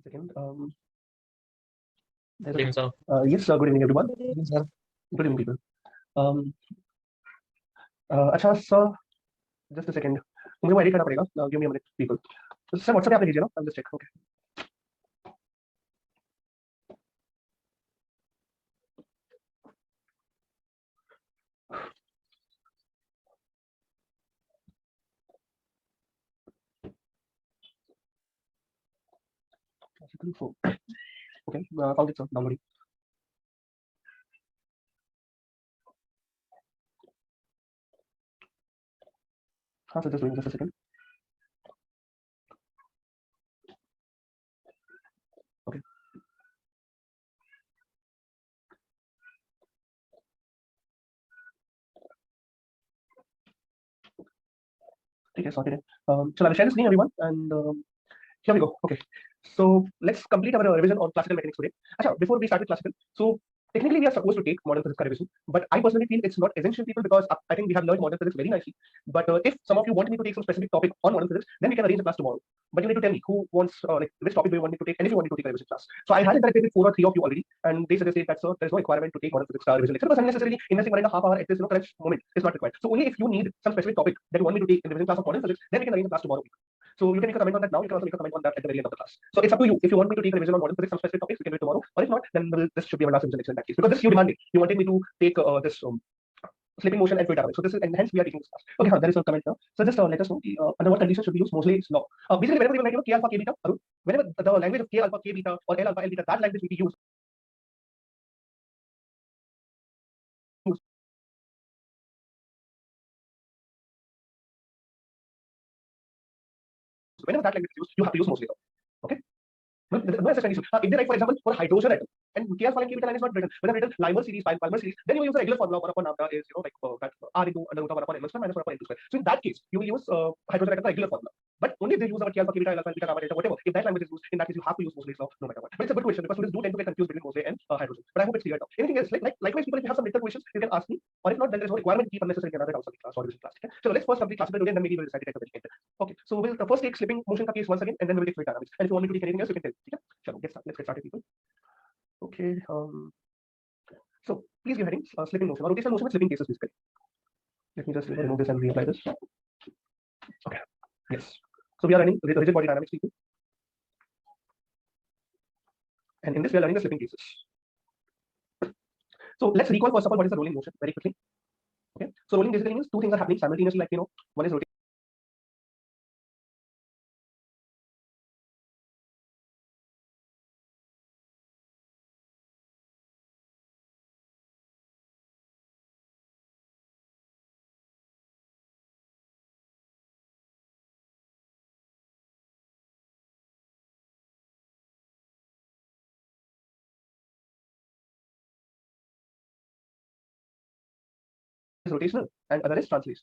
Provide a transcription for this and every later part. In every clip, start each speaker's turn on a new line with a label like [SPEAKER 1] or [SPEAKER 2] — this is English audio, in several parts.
[SPEAKER 1] Second,
[SPEAKER 2] Evening, sir.
[SPEAKER 1] yes, good evening, everyone.
[SPEAKER 3] Evening, sir.
[SPEAKER 1] Good evening, people. अच्छा sir, just a second. मुझे वो edit करना पड़ेगा. Give me a minute, people. Sir, WhatsApp पे आप भेजिए ना. I'll just check. Okay. Okay, found it, sir. Downloading. हाँ sir, just wait just a second. Okay. Okay, sorted. So I'll share the screen, everyone, and here we go. Okay, so let's complete our revision on classical mechanics today. Achha, before we start with classical, so technically we are supposed to take modern physics revision, but I personally feel it's not essential, people, because I think we have learned modern physics very nicely. But if some of you want me to take some specific topic on modern physics, then we can arrange a class tomorrow. But you need to tell me who wants like which topic do you want me to take, and if you want me to take a revision class. So I had interacted with 4 or 3 of you already, and they suggested that sir, there is no requirement to take modern physics revision lecture because unnecessarily investing 1.5 hours at this crunch moment is not required. So only if you need some specific topic that you want me to take in the revision class of modern physics, then we can arrange a class tomorrow. So you can make a comment on that now. You can also make a comment on that at the very end of the class. So it's up to you. If you want me to take a revision on modern physics, some specific topics, we can do it tomorrow. Or if not, then this should be our last revision lecture in that case. Because this you demanded. You wanted me to take this slipping motion and fluid dynamics. So this is, and hence we are taking this class. Okay, there is a comment now. So just let us know under what conditions should we use Moseley's law. Basically, whenever we like K alpha K beta, whenever the language of K alpha K beta or L alpha L beta, that language will be used. Whenever that language is used, you have to use Moseley's law. Okay. No such condition. If they write, for example, for hydrogen atom, and K alpha and K beta line is not written, when I've written Lymer series, Palmer series, then you use the regular formula 1 upon lambda is like that R into under root of 1 upon m square minus 1 upon n square. So in that case, you will use hydrogen atom regular formula. But only if they use our K alpha K beta alpha beta gamma delta whatever, if that language is used, in that case you have to use Moseley's law no matter what. But it's a good question because students do tend to get confused between Moseley and hydrogen. But I hope it's clear now. Anything else? Likewise, people, if you have some little questions, you can ask me. Or if not, then there is no requirement to keep unnecessary another outside class or revision class. Okay? So let's first complete classical today, and then maybe we'll decide it at the very end. Okay. So we'll first take slipping motion case once again, and then we'll take fluid dynamics. And if you want me to take anything else, you can tell. Okay? Sure. Let's get started, people. Okay. So please give headings. Slipping motion or rotational motion with slipping cases, basically. Let me just remove this and reapply this. Okay. Yes. So we are running rigid body dynamics, people. And in this, we are learning the slipping cases. So let's recall first of all what is the rolling motion very quickly. Okay. So rolling basically means 2 things are happening simultaneously, like one is rotating. Rotational and other is translation.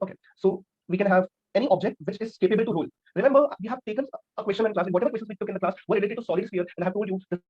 [SPEAKER 1] Okay, so we can have any object which is capable to roll. Remember, we have taken a question in class, and whatever questions we took in the class were related to solid sphere, and I have told you the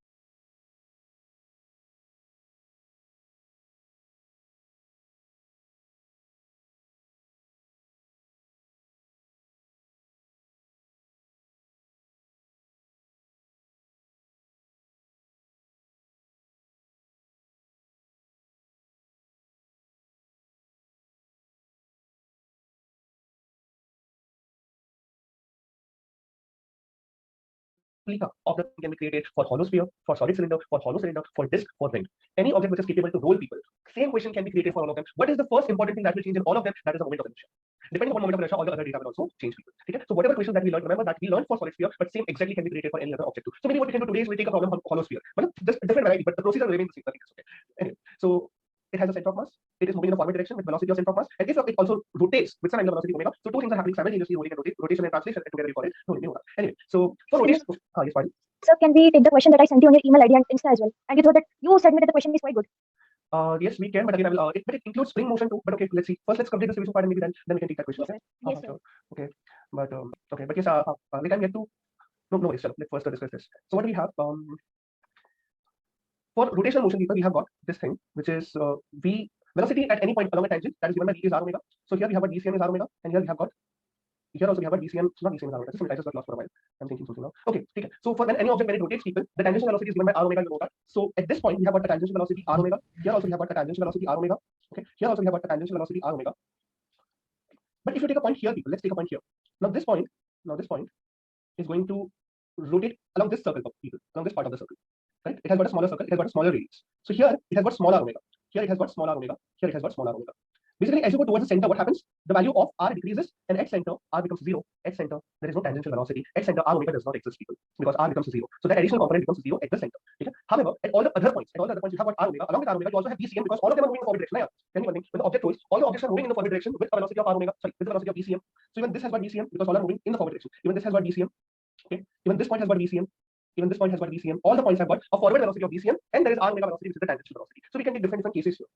[SPEAKER 1] of the can be created for hollow sphere, for solid cylinder, for disk, for ring. Any object which is capable to roll, people. Same question can be created for all of them. What is the first important thing that will change in all of them? That is the moment of inertia. Depending on moment of inertia, all the other data will also change, people. Okay? So whatever question that we learned, remember that we learned for solid sphere, but same exactly can be created for any other object too. So maybe what we can do today is we'll take a problem on hollow sphere, but just different variety, but the procedure remains the same. Nothing else, okay. Anyway, so it has a center of mass. It is moving in a forward direction with velocity of center of mass, and if it also rotates with some angular velocity omega, so 2 things are happening simultaneously: rolling and rotation and translation, and together we call it rolling. Anyway, so for rotation, yes, pardon.
[SPEAKER 3] Sir, can we take the question that I sent you on your email ID and Insta as well? And you thought that you said me that the question is quite good.
[SPEAKER 1] Yes, we can, but again, I will. It includes spring motion too. But okay, let's see. First, let's complete the solution part, and maybe then we can take that question.
[SPEAKER 3] Yes, sir. Yes, sir.
[SPEAKER 1] Okay, but okay, but yes, like I'm yet to. No, let's first discuss this. So what do we have? For rotational motion, people, we have got this thing, which is v velocity at any point along a tangent that is given by d is r omega. So here we have a dcm is r omega, and here we have got here also we have got VCM, not VCM, just I just got lost for a while. I'm thinking something now. Okay, okay. So for when any object when it rotates, people, the tangential velocity is given by r omega, you know that. So at this point we have got the tangential velocity r omega. Here also we have got the tangential velocity r omega. Okay, here also we have got the tangential velocity r omega. But if you take a point here, people, let's take a point here. Now this point is going to rotate along this circle, people, along this part of the circle. Right? It has got a smaller circle, it has got a smaller radius. So here it has got smaller omega. Here it has got smaller omega. Here it has got smaller omega. Basically, as you go towards the center, what happens? The value of r decreases, and at center, r becomes 0. At center, there is no tangential velocity. At center, r omega does not exist, people, because r becomes 0. So that additional component becomes 0 at the center. Okay? However, at all the other points, you have got r omega. Along with r omega, you also have VCM, because all of them are moving in the forward direction. Tell me one thing: when the object rolls, all the objects are moving in the forward direction with a velocity of r omega. Sorry, with the velocity of VCM. So even this has got VCM because all are moving in the forward direction. Even this has got VCM. Okay. Even this point has got VCM. Even this point has got VCM. All the points have got a forward velocity of VCM, and there is r omega velocity, which is the tangential velocity. So we can take different cases here.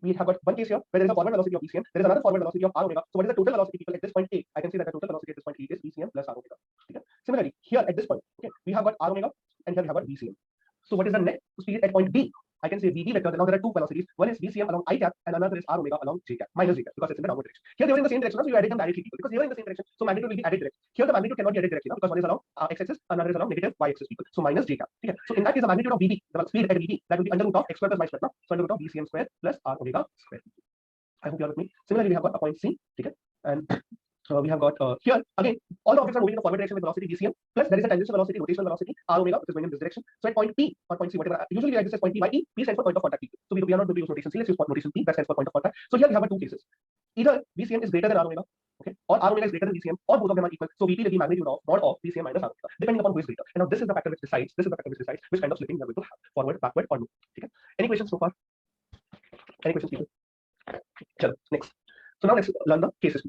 [SPEAKER 1] We have got one case here where there is a forward velocity of VCM, there is another forward velocity of r omega. So what is the total velocity, people, at this point A? I can say that the total velocity at this point A is VCM plus r omega. Okay. Similarly, here at this point, okay, we have got r omega and here we have got VCM. So what is the net speed at point B? I can say VB vector. Now there are two velocities. One is VCM along I cap and another is r omega along j cap minus j cap, because it's in the downward direction. Here they were in the same direction, so you added them directly because they were in the same direction. So magnitude will be added directly. Here the magnitude cannot be added directly now because one is along x-axis, another is along negative y-axis, people. So minus j cap. Okay. So in that case, the magnitude of VB, the speed at VB, that will be under root of x square plus y square. No? So under root of VCM square plus r omega square. I hope you are with me. Similarly, we have got a point C. Okay. And we have got here again, all the objects are moving in the forward direction with velocity VCM, plus there is a tangential velocity, rotational velocity r omega, which is going in this direction. So at point P or point C, whatever, usually I just say point P by E. P stands for point of contact. So we are not going to use notation C. Let's use notation P. That stands for point of contact. So here we have two cases. Either VCM is greater than r omega, okay, or r omega is greater than VCM, or both of them are equal. So VP will be magnitude of mod of VCM minus r omega, depending upon who is greater. And now this is the factor which decides. This is the factor which decides which kind of slipping we are going to have, forward, backward, or no. Okay. Any questions so far? Any questions, people? Chalo, next. So now let's learn the cases.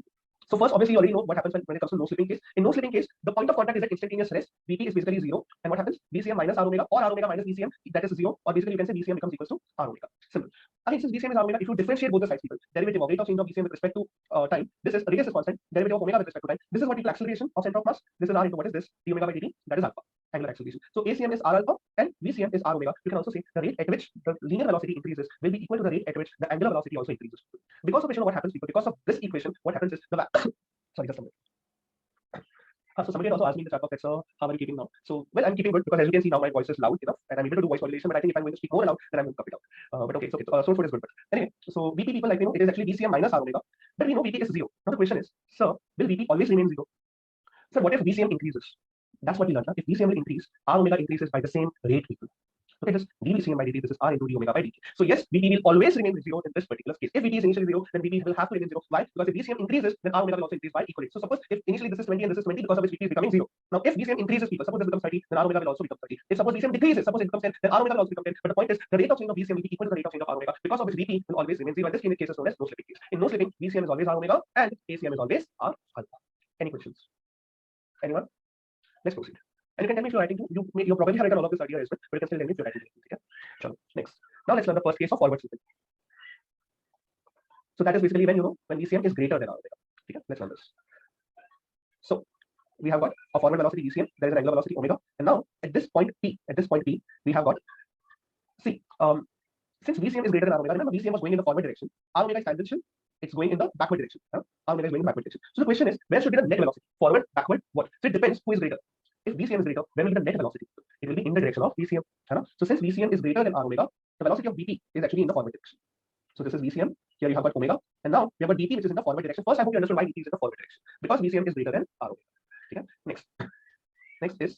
[SPEAKER 1] So first, obviously, you already know what happens when it comes to no slipping case. In no slipping case, the point of contact is at instantaneous rest. Vp is basically 0. And what happens? VCM minus r omega or r omega minus VCM, that is 0. Or basically, you can say VCM becomes equal to r omega. Simple. Again, since VCM is r omega, if you differentiate both the sides, people, derivative of rate of change of VCM with respect to time, this is radius is constant, derivative of omega with respect to time. This is what we call acceleration of center of mass. This is r into what is this? D omega by dt, that is alpha, angular acceleration. So ACM is r alpha and VCM is r omega. You can also say the rate at which the linear velocity increases will be equal to the rate at which the angular velocity also increases. Because of which, what happens, people? Because of this equation, what happens is the sorry, just a minute. So somebody had also asked me in the chat box, sir, how are you keeping now? So, well, I'm keeping good because as you can see now my voice is loud enough and I'm able to do voice modulation, but I think if I'm going to speak more loud, then I'm going to cut it out. But okay, so source code is good. But anyway, so VP people, like, you know, it is actually VCM minus r omega, but we know VP is 0. Now the question is, sir, will VP always remain 0? Sir, what if VCM increases? That's what we learned. If VCM will increase, r omega increases by the same rate, people. Look at this, dVCM by dt, this is r into d omega by dt. So yes, VP will always remain 0 in this particular case. If VP is initially 0, then VP will have to remain 0. Why? Because if VCM increases, then r omega will also increase by equal. So suppose if initially this is 20 and this is 20, because of which VP is becoming 0. Now if VCM increases, people, suppose this becomes 30, then r omega will also become 30. If suppose VCM decreases, suppose it becomes 10, then r omega will also become 10. But the point is, the rate of change of VCM will be equal to the rate of change of r omega, because of which VP will always remain 0. And this case is known as no slipping case. In no slipping, VCM is always r omega and ACM is always r alpha. Any questions? Anyone? Let's proceed. And you can tell me if you're writing too. You probably have written all of this earlier as well, but you can still tell me if you're writing too. Okay? Sure. Next. Now let's learn the first case of forward slipping. So that is basically when, you know, when VCM is greater than r omega. Okay? Let's learn this. So we have got a forward velocity VCM, there is an angular velocity omega, and now at this point P, we have got, see, since VCM is greater than r omega, remember VCM was going in the forward direction, r omega is tangential, it's going in the backward direction. R omega is going in the backward direction. So the question is, where should be the net velocity? Forward, backward, what? So it depends who is greater. If VCM is greater, where will be the net velocity? It will be in the direction of VCM. So since VCM is greater than r omega, the velocity of VP is actually in the forward direction. So this is VCM. Here you have got omega, and now we have got DP, which is in the forward direction. First, I hope you understood why DP is in the forward direction, because VCM is greater than r omega. Okay. Next is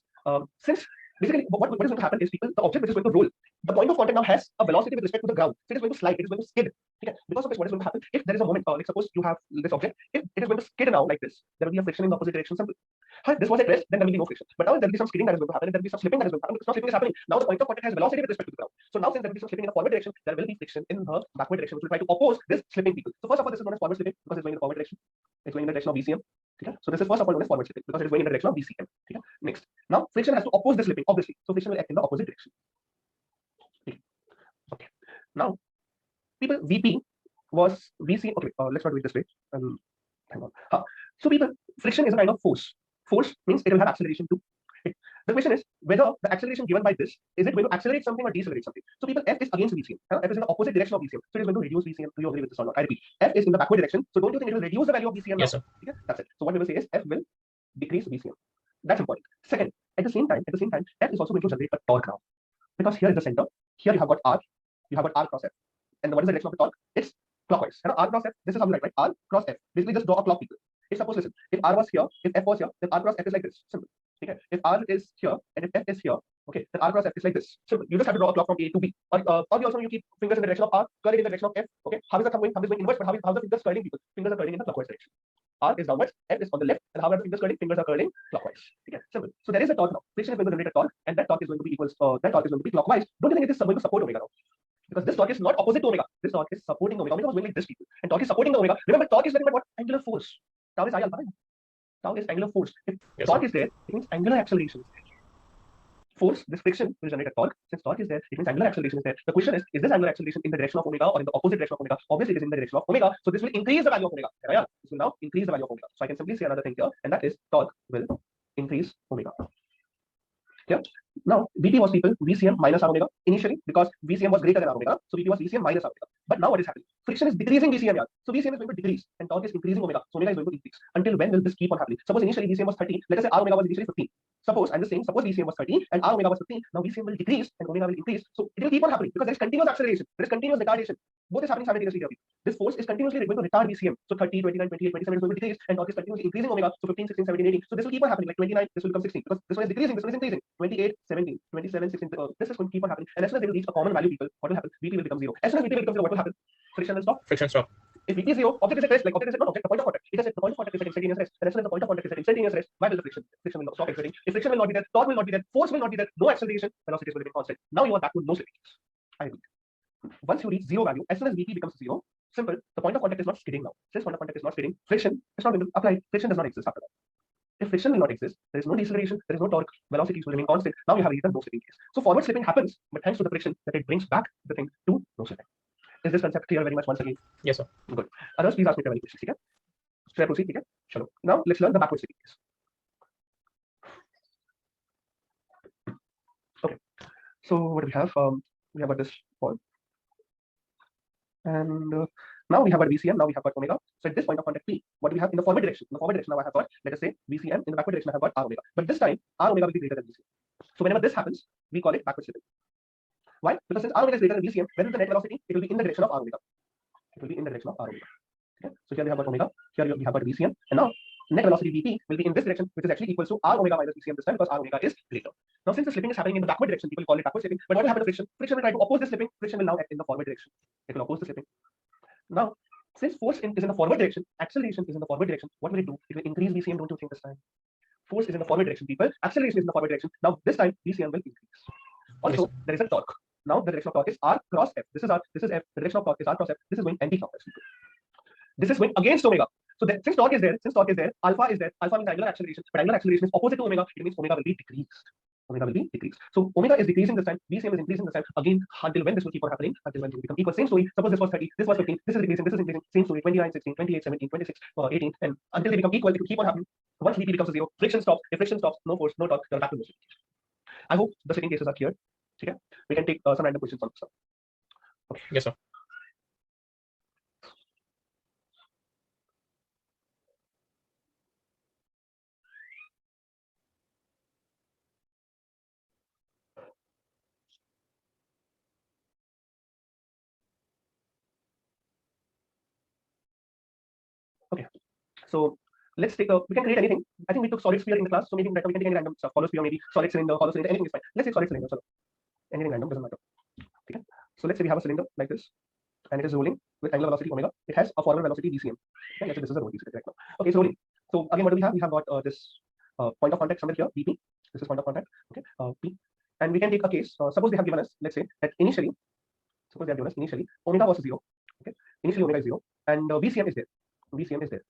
[SPEAKER 1] since basically what is going to happen is, people, the object which is going to roll, the point of contact now has a velocity with respect to the ground. So it is going to slide, it is going to skid. Okay. Because of which, what is going to happen? If there is a moment, like suppose you have this object, if it is going to skid now like this, there will be a friction in the opposite direction. Simple. This was at rest, then there will be no friction. But now there will be some skidding that is going to happen, and there will be some slipping that is going to happen. Because now slipping is happening. Now the point of contact has velocity with respect to the ground. So now since there will be some slipping in the forward direction, there will be friction in the backward direction, which will try to oppose this slipping, people. So first of all, this is known as forward slipping because it's going in the forward direction. It's going in the direction of VCM. Okay. So this is first of all known as forward slipping because it is going in the direction of VCM. Okay. Next, now friction has to oppose the slipping, obviously. So friction will act in the opposite direction. Okay. Now, people, VP was VC. Okay, let's not do it this way. Hang on. So people, friction is a kind of force. Force means it will have acceleration too. The question is whether the acceleration given by this is it going to accelerate something or decelerate something. So people, F is against VCM. F is in the opposite direction of VCM, so it is going to reduce VCM. Do you agree with this or not? I repeat, F is in the backward direction, so don't you think it will reduce the value of VCM now?
[SPEAKER 2] Yes, sir.
[SPEAKER 1] Okay, that's it. So what we will say is F will decrease VCM. That's important. Second, at the same time, F is also going to generate a torque now, because here is the center. Here you have got R, R cross F, and what is the direction of the torque? It's clockwise. And R cross F. This is how we write, right? R cross F. Basically, just draw a clock, people. If suppose, listen, if R was here, if F was here, then R cross F is like this. Simple. Okay. If R is here and if F is here, okay, then R cross F is like this. Simple. You just have to draw a clock from A to B. Or you also you keep fingers in the direction of R, curl it in the direction of F. Okay. How is the thumb going? Thumb is going inwards, but how the fingers curling, people? Fingers are curling in the clockwise direction. R is downwards, F is on the left, and how are the fingers curling? Fingers are curling clockwise. Okay, simple. So there is a torque now. Friction is going to generate a torque, and that torque is going to be equals. That torque is going to be clockwise. Don't you think it is going to support omega now? Because this torque is not opposite to omega. This torque is supporting omega. Omega was going like this, people, and torque is supporting the omega. Remember, torque is nothing but what? Angular force. Tau is I alpha. Tau is angular force. If torque is there, it means angular acceleration is there. Force, this friction will generate a torque. Since torque is there, it means angular acceleration is there. The question is this angular acceleration in the direction of omega or in the opposite direction of omega? Obviously, it is in the direction of omega. So this will increase the value of omega. Yeah, this will now increase the value of omega. So I can simply say another thing here, and that is torque will increase omega. Yeah. Now, Vp was people VCM minus R omega initially because VCM was greater than R omega. So Vp was VCM minus R omega. But now what is happening? Friction is decreasing VCM. Yeah. So VCM is going to decrease and torque is increasing omega. So omega is going to increase. Until when will this keep on happening? Suppose initially VCM was 30. Let us say R omega was initially 15. Suppose I'm just saying, suppose VCM was 30 and R omega was 15. Now VCM will decrease and omega will increase. So it will keep on happening because there is continuous acceleration. There is continuous retardation. Both is happening simultaneously here. This force is continuously going to retard VCM. So 30, 29, 28, 27 is going to decrease and torque is continuously increasing omega. So 15, 16, 17, 18. So this will keep on happening. Like 29, this will become 16 because this one is decreasing, this one is increasing. 28, 17, 27, 16. This is going to keep on happening. And as soon as they will reach a common value, people, what will happen? Vp will become 0. As soon as Vp will become 0, what will happen? Friction will stop.
[SPEAKER 2] Friction stop.
[SPEAKER 1] If Vp is 0, object is at rest. Like object is not object, the point of contact. It is at the point of contact is at instantaneous rest. And as soon as the point of contact is at instantaneous rest, why will the friction? Friction will stop exerting. If friction will not be there, torque will not be there, force will not be there, no acceleration, velocity will remain constant. Now you are back to no slippage. I repeat. Once you reach 0 value, as soon as Vp becomes 0, simple, the point of contact is not skidding now. Since point of contact is not skidding, friction is not going to apply. Friction does not exist after that. If friction will not exist, there is no deceleration, there is no torque, velocities will remain constant. Now you have either no slipping case. So forward slipping happens, but thanks to the friction that it brings back the thing to no slipping. Is this concept clear very much once again?
[SPEAKER 2] Yes, sir.
[SPEAKER 1] Good. Others, please ask me any questions. Okay? Should I proceed? Okay? Sure. Now let's learn the backward slipping case. Okay. So what do we have? We have got this ball. And now we have got VCM, now we have got omega. So at this point of contact P, what do we have in the forward direction? In the forward direction, now I have got, let us say, VCM. In the backward direction, I have got R omega. But this time, R omega will be greater than VCM. So whenever this happens, we call it backward slipping. Why? Because since R omega is greater than VCM, when is the net velocity? It will be in the direction of R omega. It will be in the direction of R omega. Okay? So here we have got omega, here we have got VCM, and now net velocity Vp will be in this direction, which is actually equal to R omega minus VCM this time because R omega is greater. Now, since the slipping is happening in the backward direction, people call it backward slipping. But what will happen to friction? Friction will try to oppose the slipping. Friction will now act in the forward direction. It will oppose the slipping. Now, since force is in the forward direction, acceleration is in the forward direction, what will it do? It will increase VCM, don't you think this time? Force is in the forward direction, people. Acceleration is in the forward direction. Now, this time, VCM will increase. Also, there is a torque. Now, the direction of torque is R cross F. This is R, this is F. The direction of torque is R cross F. This is going anti-clockwise. This is going against omega. So that, since torque is there, alpha is there. Alpha means angular acceleration, but angular acceleration is opposite to omega. It means omega will be decreased. Omega will be decreased. So omega is decreasing this time, VCM is increasing this time. Again, until when this will keep on happening? Until when it will become equal. Same story. Suppose this was 30, this was 15, this is increasing, same story. 29, 16, 28, 17, 26, 18, and until they become equal, it will keep on happening. Once Vp becomes 0, friction stops. If friction stops, no force, no torque, you're back to no slipping. I hope the slipping cases are clear. Okay? We can take some random questions on this.
[SPEAKER 2] Okay. Yes, sir.
[SPEAKER 1] Okay, so let's take we can create anything. I think we took solid sphere in the class, so maybe we can take any random stuff. Hollow sphere, maybe solid cylinder, anything is fine. Let's take solid cylinder. So anything random doesn't matter. Okay, so let's say we have a cylinder like this, and it is rolling with angular velocity omega. It has a forward velocity VCM. Okay, let's say this is a rolling right now. Okay, so rolling. So again, what do we have? We have got this point of contact somewhere here, Vp. This is point of contact. Okay, P, and we can take a case. Suppose they have given us, let's say that initially, omega was 0. Okay, initially omega is 0, and VCM is there. VCM is there.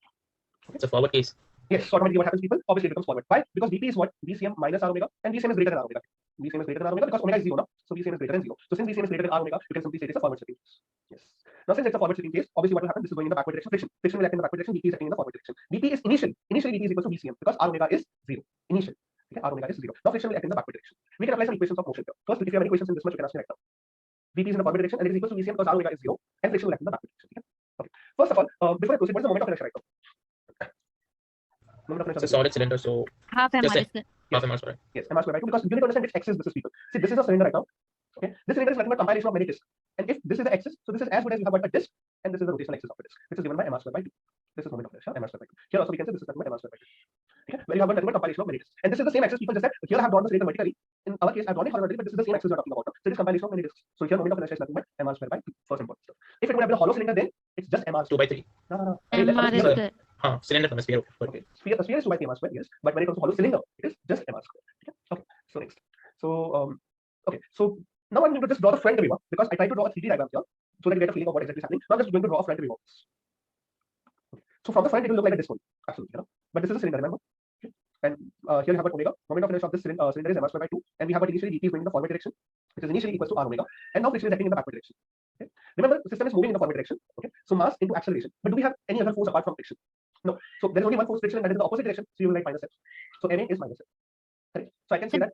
[SPEAKER 1] Okay.
[SPEAKER 2] It's a forward case.
[SPEAKER 1] Yes, so automatically what happens, people? Obviously it becomes forward. Why? Because Vp is what? VCM minus R omega, and VCM is greater than R omega. VCM is greater than R omega because omega is 0 now. So VCM is greater than 0. So since VCM is greater than R omega, you can simply say it's a forward slipping case. Yes. Now since it's a forward slipping case, obviously what will happen? This is going in the backward direction. Friction will act in the backward direction. Vp is acting in the forward direction. Vp is initial. Initially Vp is equal to VCM because R omega is 0. Initial. Okay, r omega is 0. Now friction will act in the backward direction. We can apply some equations of motion here. First, if you have any equations in this much, you can ask me right now. Vp is in the forward direction and it is equal to Vcm because r omega is 0 and friction will act in the backward direction. Okay. First of all, before I proceed, what is the moment of inertia right now? Moment of inertia.
[SPEAKER 2] It's a solid cylinder, so
[SPEAKER 4] half
[SPEAKER 2] just
[SPEAKER 4] mr
[SPEAKER 2] say half mr square.
[SPEAKER 1] yes, mr square by 2 because you need to understand which axis this is, people. See, this is a cylinder right now. Okay, this cylinder is nothing but compilation of many discs. And if this is the axis, so this is as good as you have got a disc, and this is the rotational axis of the disc, which is given by mr square by 2. This is moment of inertia, mr square by 2. Here also we can say this is nothing but mr square by 2. Okay, where you have got nothing but compilation of many discs. And this is the same axis people just said. Here I have drawn the cylinder vertically. In our case, I have drawn it horizontally, but this is the same axis we are talking about. So it is compilation of many discs. So here moment of inertia is nothing but mr square by 2. First important stuff. If it would have been a hollow cylinder, then it's just mr.
[SPEAKER 2] 2 by 3.
[SPEAKER 1] No.
[SPEAKER 4] mr square.
[SPEAKER 2] Cylinder from a sphere.
[SPEAKER 1] Okay, sphere is 2 by 3 mr square, yes. But when it comes to hollow cylinder, it is just mr square. Okay. So next. So okay. So now I'm going to just draw the front view because I try to draw a 3D diagram here so that you get a feeling of what exactly is happening. Now I'm just going to draw a front view of this. Okay. So from the front, it will look like a disc one, absolutely. You know? But this is a cylinder, remember? Okay. And here you have got omega. Moment of inertia of this cylinder is mr square by 2, and we have got initially Vp is going in the forward direction, which is initially equals to r omega, and now friction is acting in the backward direction. Okay. Remember, the system is moving in the forward direction. Okay. So mass into acceleration. But do we have any other force apart from friction? No. So there is only one force, friction, and that is in the opposite direction. So you will write minus f. So Ma is minus f. Correct. So I can say that.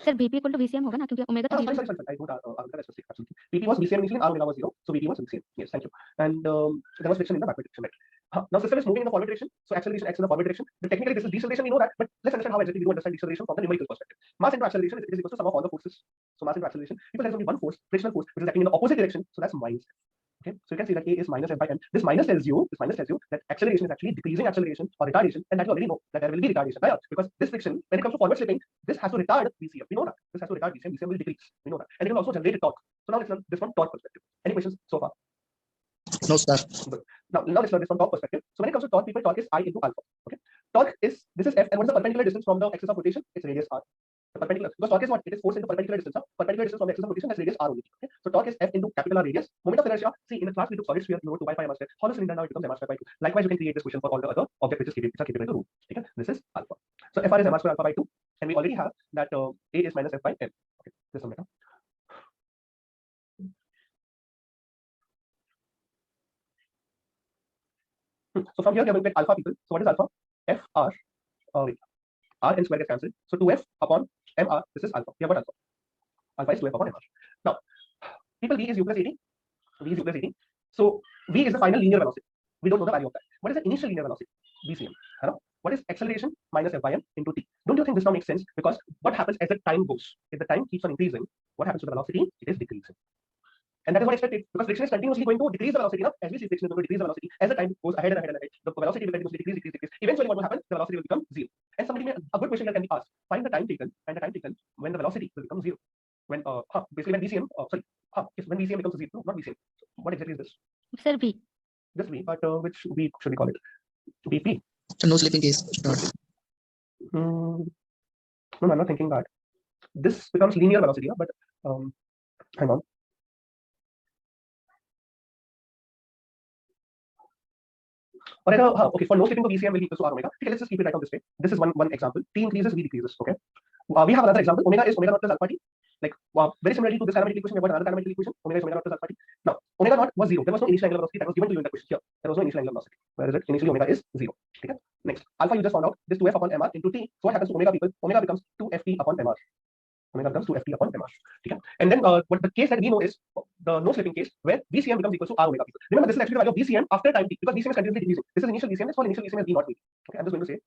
[SPEAKER 4] Sir Vp equal to Vcm होगा ना क्योंकि omega तो
[SPEAKER 1] sorry. I don't that's mistake. Absolutely. Vp was Vcm initially, r omega was 0. So Vp was Vcm. Yes, thank you. And there was friction in the backward direction. Right? Now system is moving in the forward direction. So acceleration acts in the forward direction. But technically this is deceleration. We know that. But let's understand how exactly we do understand deceleration from the numerical perspective. Mass into acceleration is equal to sum of all the forces. So mass into acceleration. Because there is only one force, frictional force, which is acting in the opposite direction. So that's minus. Okay, so you can see that A is minus f by m. This minus tells you that acceleration is actually decreasing acceleration or retardation, and that you already know that there will be retardation. Why? Because this friction, when it comes to forward slipping, this has to retard Vcm. We know that. This has to retard Vcm. Vcm will decrease. We know that, and it will also generate torque. So now let's learn this from torque perspective. Any questions so far?
[SPEAKER 5] No, sir.
[SPEAKER 1] Good. Now let's learn this from torque perspective. So when it comes to torque, people, torque is I into alpha. Okay, torque is f, and what is the perpendicular distance from the axis of rotation? It's radius r. The perpendicular, because torque is what? It is force into perpendicular distance. Perpendicular distance from the axis of rotation, that's radius r only. Okay? So torque is f into capital R radius. Moment of inertia. See, in the class we took solid sphere, we wrote 2 by 5 m square. Hollow cylinder, now it becomes m square by 2. Likewise, you can create this question for all the other objects which are capable to rule. Okay? This is alpha. So fr is m square alpha by 2, and we already have that a is minus f by m. Okay, this one. So from here we are going to get alpha, people. So what is alpha? F r. R and square gets cancelled. So 2f upon mr. This is alpha. We have got alpha. Alpha is 2f upon mr. Now, people, v is u plus 80. V is u plus 80. So v is the final linear velocity. We don't know the value of that. What is the initial linear velocity? Vcm. What is acceleration minus f by m into t? Don't you think this now makes sense? Because what happens as the time goes? If the time keeps on increasing, what happens to the velocity? It is decreasing. And that is what expected, because friction is continuously going to decrease the velocity. Now, as we see, friction is going to decrease the velocity as the time goes ahead and ahead and ahead. The velocity will continuously decrease. Eventually, what will happen? The velocity will become 0. And somebody a good question here can be asked: find the time taken and the time taken when the velocity will become 0. When basically when Vcm when Vcm becomes 0. No, not Vcm. What exactly is this?
[SPEAKER 4] Sir V.
[SPEAKER 1] This V, but which V should we call it? Vp.
[SPEAKER 5] So no slipping case.
[SPEAKER 1] No, I'm not thinking that. This becomes linear velocity, but hang on. Okay, for no slipping, the Vcm will be equal to r omega. Okay, let's just keep it right on this way. This is one example. T increases, V decreases. Okay. We have another example. Omega is omega naught plus alpha t. Like very similarly to this kinematic equation, we have got another kinematic equation. Omega is omega naught plus alpha t. Now, omega naught was 0. There was no initial angular velocity that was given to you in the question. Here, there was no initial angular velocity. Where is it? Initially, omega is 0. Okay. Next, alpha you just found out. This 2f upon mr into t. So what happens to omega, people? Omega becomes 2ft upon mr. Omega becomes 2ft upon mr. Okay. And then what the case that we know is the no slipping case, where Vcm becomes equal to r omega. People. Remember, this is actually the value of Vcm after time t, because Vcm is continuously decreasing. This is initial Vcm. Let's call initial Vcm as v naught v. Okay, I'm just going to say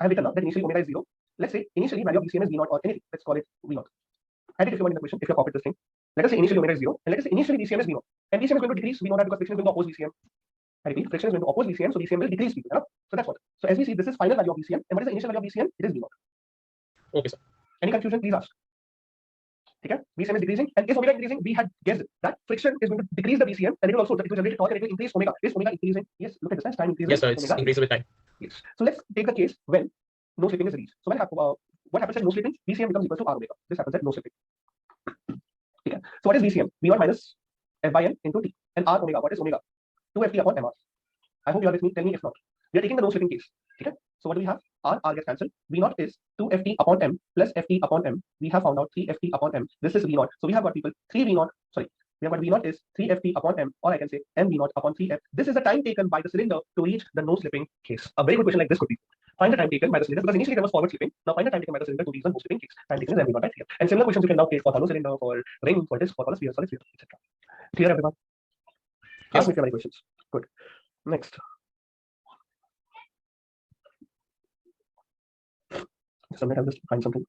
[SPEAKER 1] I have written now that initially omega is 0. Let's say initially value of Vcm is v naught or anything. Let's call it v naught. Add it if you want in the question, if you copy this thing. Let us say initially omega is 0, and let us say initially Vcm is v naught. And Vcm is going to decrease, we know that, because friction is going to oppose Vcm. I repeat, friction is going to oppose Vcm, so Vcm will decrease. People, you know? So that's what. So as we see, this is final value of Vcm, and what is the initial value of Vcm? It is v naught.
[SPEAKER 2] Okay, sir.
[SPEAKER 1] Any confusion? Please ask. Okay, Vcm is decreasing, and if omega is increasing, we had guessed that friction is going to decrease the Vcm, and it will also generate torque, and it will increase omega. Is omega increasing? Yes, look at this, time increasing.
[SPEAKER 2] Yes, sir, it's increasing with time.
[SPEAKER 1] Yes. So let's take the case when no slipping is reached. So what happens at no slipping? Vcm becomes equal to r omega. This happens at no slipping. Okay. So what is Vcm? V1 minus f by m into t. And r omega, what is omega? 2ft upon mr. I hope you are with me. Tell me if not. We are taking the no slipping case. Okay. So what do we have? R gets cancelled. V0 is 2ft upon m plus ft upon m. We have found out 3ft upon m. This is V0. So we have got, people, 3v0. Sorry. We have got V0 is 3ft upon m, or I can say mv0 upon 3f. This is the time taken by the cylinder to reach the no slipping case. A very good question like this could be: Find the time taken by the cylinder, because initially there was forward slipping. Now find the time taken by the cylinder to reason no slipping case. Time taken is everyone by 3. And similar questions you can now take for hollow cylinder, for ring, for disc, for hollow sphere, solid sphere, etc. Clear, everyone?
[SPEAKER 2] Yes.
[SPEAKER 1] Ask me if you have any questions. Good. Next. Just a minute, I'll just find something.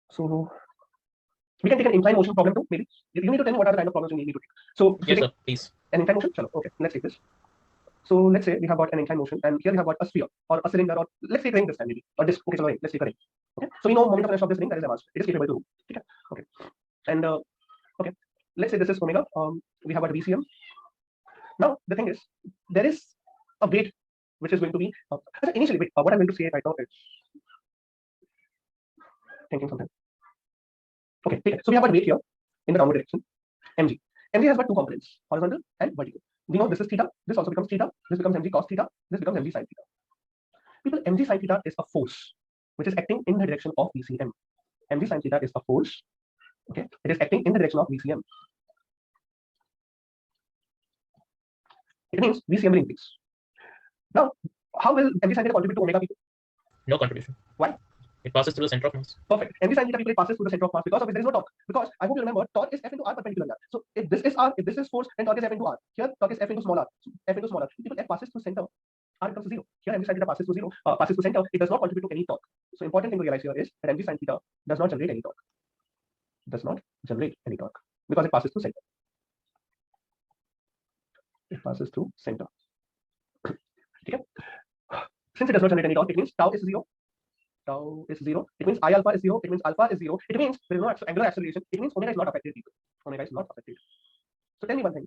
[SPEAKER 1] So we can take an inclined motion problem too, maybe. You need to tell me what are the kind of problems you need me to take. So
[SPEAKER 2] Yes, sir. Please.
[SPEAKER 1] an inclined motion? Chalo, okay, let's take this. So let's say we have got an inclined motion, and here we have got a sphere or a cylinder, or let's take a ring this time maybe, or disc. Okay, so let's take a ring. Okay, so we know moment of inertia of this ring, that is mass. It is capable to move. Okay, and okay, let's say this is omega. We have got VCM. Now the thing is, there is a weight which is going to be initially. Wait, what I'm going to say right now is thinking something. Okay, so we have a weight here in the downward direction, mg. Mg has got two components, horizontal and vertical. We know this is theta, this also becomes theta, this becomes mg cos theta, this becomes mg sin theta. People, mg sin theta is a force which is acting in the direction of VCM. Mg sin theta is a force, okay, it is acting in the direction of VCM. It means VCM will increase. Now, how will mg sin theta contribute to omega people?
[SPEAKER 2] No contribution.
[SPEAKER 1] Why?
[SPEAKER 2] It passes through the center of mass.
[SPEAKER 1] Perfect. Mg sin theta people, it passes through the center of mass, because of which there is no torque. Because I hope you remember, torque is F into R perpendicular. So if this is R, if this is force, then torque is F into R. Here, torque is F into small r. So F into small r. People, F passes through center, R becomes 0. Here, mg sin theta passes through 0, passes through center. It does not contribute to any torque. So important thing to realize here is that mg sin theta does not generate any torque. Does not generate any torque because it passes through center. It passes through center. Okay. Since it does not generate any torque, it means tau is 0. Tau is 0. It means I alpha is 0. It means alpha is 0. It means there is no angular acceleration. It means omega is not affected. People. Omega is not affected. So tell me one thing.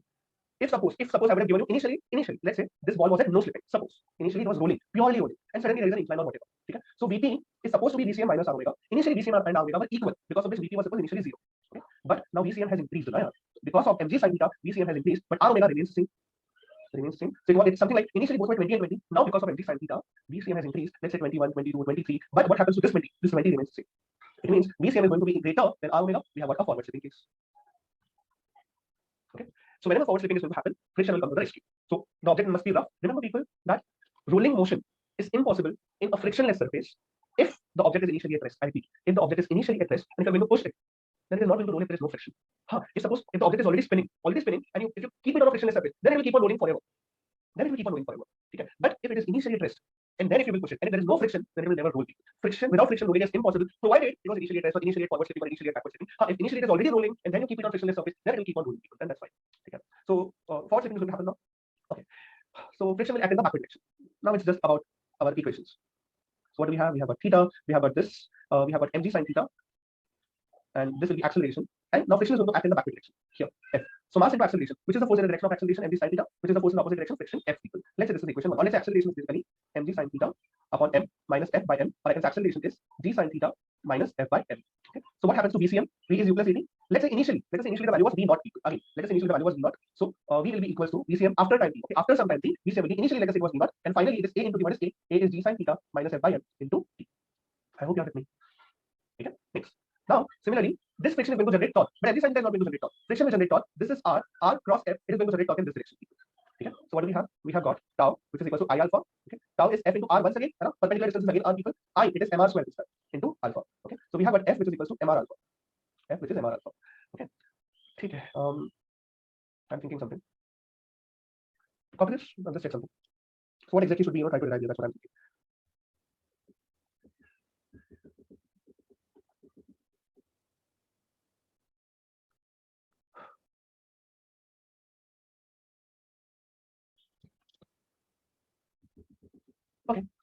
[SPEAKER 1] If suppose I would have given you initially, let's say this ball was at no slipping. Suppose initially it was rolling, purely rolling, and suddenly there is an incline or whatever. Okay? So Vp is supposed to be VCM minus R omega. Initially VCM and R omega were equal, because of which Vp was supposed initially 0. Okay? But now VCM has increased. Because of mg sin theta, VCM has increased, but R omega remains the same. So it's something like initially both were 20 and 20. Now because of mg sin theta, VCM has increased. Let's say 21, 22, 23. But what happens to this 20? This 20 remains the same. It means VCM is going to be greater than R omega. We have got a forward slipping case. Okay. So whenever forward slipping is going to happen, friction will come to the rescue. So the object must be rough. Remember, people, that rolling motion is impossible in a frictionless surface if the object is initially at rest. I repeat, if the object is initially at rest, and if you're going to push it, then it is not going to roll if there is no friction. If suppose if the object is already spinning, and if you keep it on a frictionless surface, then it will keep on rolling forever. Okay? But if it is initially at rest, and then if you will push it, and if there is no friction, then it will never roll. Without friction, rolling is impossible, provided it was initially at rest, or initially at forward slipping, or initially at backward slipping. If initially it is already rolling, and then you keep it on frictionless surface, then it will keep on rolling. Then that's fine. Okay? So forward slipping is going to happen now. Okay. So friction will act in the backward direction. Now it's just about our equations. So what do we have? We have got theta. We have got this. We have got mg sin theta. And this will be acceleration. And now friction is going to act in the backward direction. Here, F. So mass into acceleration, which is the force in the direction of acceleration, mg sin theta, which is the force in the opposite direction, friction, F equal. Let's say this is the equation 1. Or let's say acceleration is basically mg sin theta upon m minus F by m. Or I can say acceleration is g sin theta minus F by m. Okay. So what happens to VCM? V is u plus AD. Let's say initially the value was V naught equal. Again, let us say initially the value was V naught. So V will be equals to VCM after time t. Okay, after some time t, VCM will be initially, let us say it was V naught, and finally it is A into T minus A. A is g sin theta minus F by m into T. I hope you are with me. Okay, next. Now, similarly, this friction is going to generate torque, but mg sin theta is not going to generate torque. Friction will generate torque. This is R cross F. It is going to generate torque in this direction. Okay. So what do we have? We have got tau, which is equal to I alpha. Okay. Tau is F into R once again. Perpendicular distance is again R equal. I, it is mr square this time into alpha. Okay. So we have got F, which is equal to mr alpha. F, which is mr alpha. Okay. Okay. I'm thinking something. Copy this. I'll just check something. So what exactly should we try to derive here? That's what I'm thinking.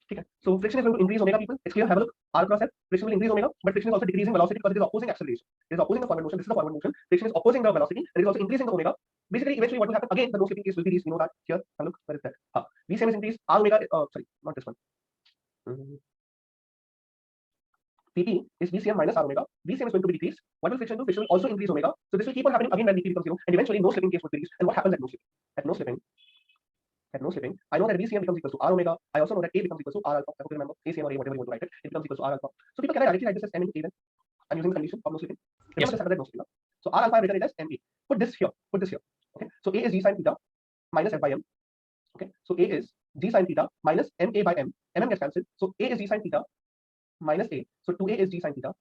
[SPEAKER 1] Okay. So friction is going to increase omega, people. It's clear. Have a look. R cross F. Friction will increase omega, but friction is also decreasing velocity because it is opposing acceleration. It is opposing the forward motion. This is the forward motion. Friction is opposing the velocity. It is also increasing the omega. Basically, eventually, what will happen? Again, the no slipping case will be reached. We know that. Here, have a look. Where is that? VCM is increased. R omega. Sorry, not this one. Pt is VCM minus R omega. VCM is going to be decreased. What will friction do? Friction will also increase omega. So this will keep on happening again when Vp becomes 0, and eventually no slipping case will be reached. And what happens at no slipping? At no slipping, I know that VCM becomes equal to R omega. I also know that A becomes equal to R alpha. I hope you remember ACM or A, whatever you want to write it. It becomes equal to R alpha. So people, can I directly write this as M into A then? I'm using the condition of no slipping.
[SPEAKER 2] Yes.
[SPEAKER 1] No slipping. So R alpha I written it as MA. Put this here. Okay, so A is g sine theta minus f by m. Okay, so A is g sine theta minus ma by m. Mm gets cancelled. So A is g sine theta minus A. So 2A is g sine theta.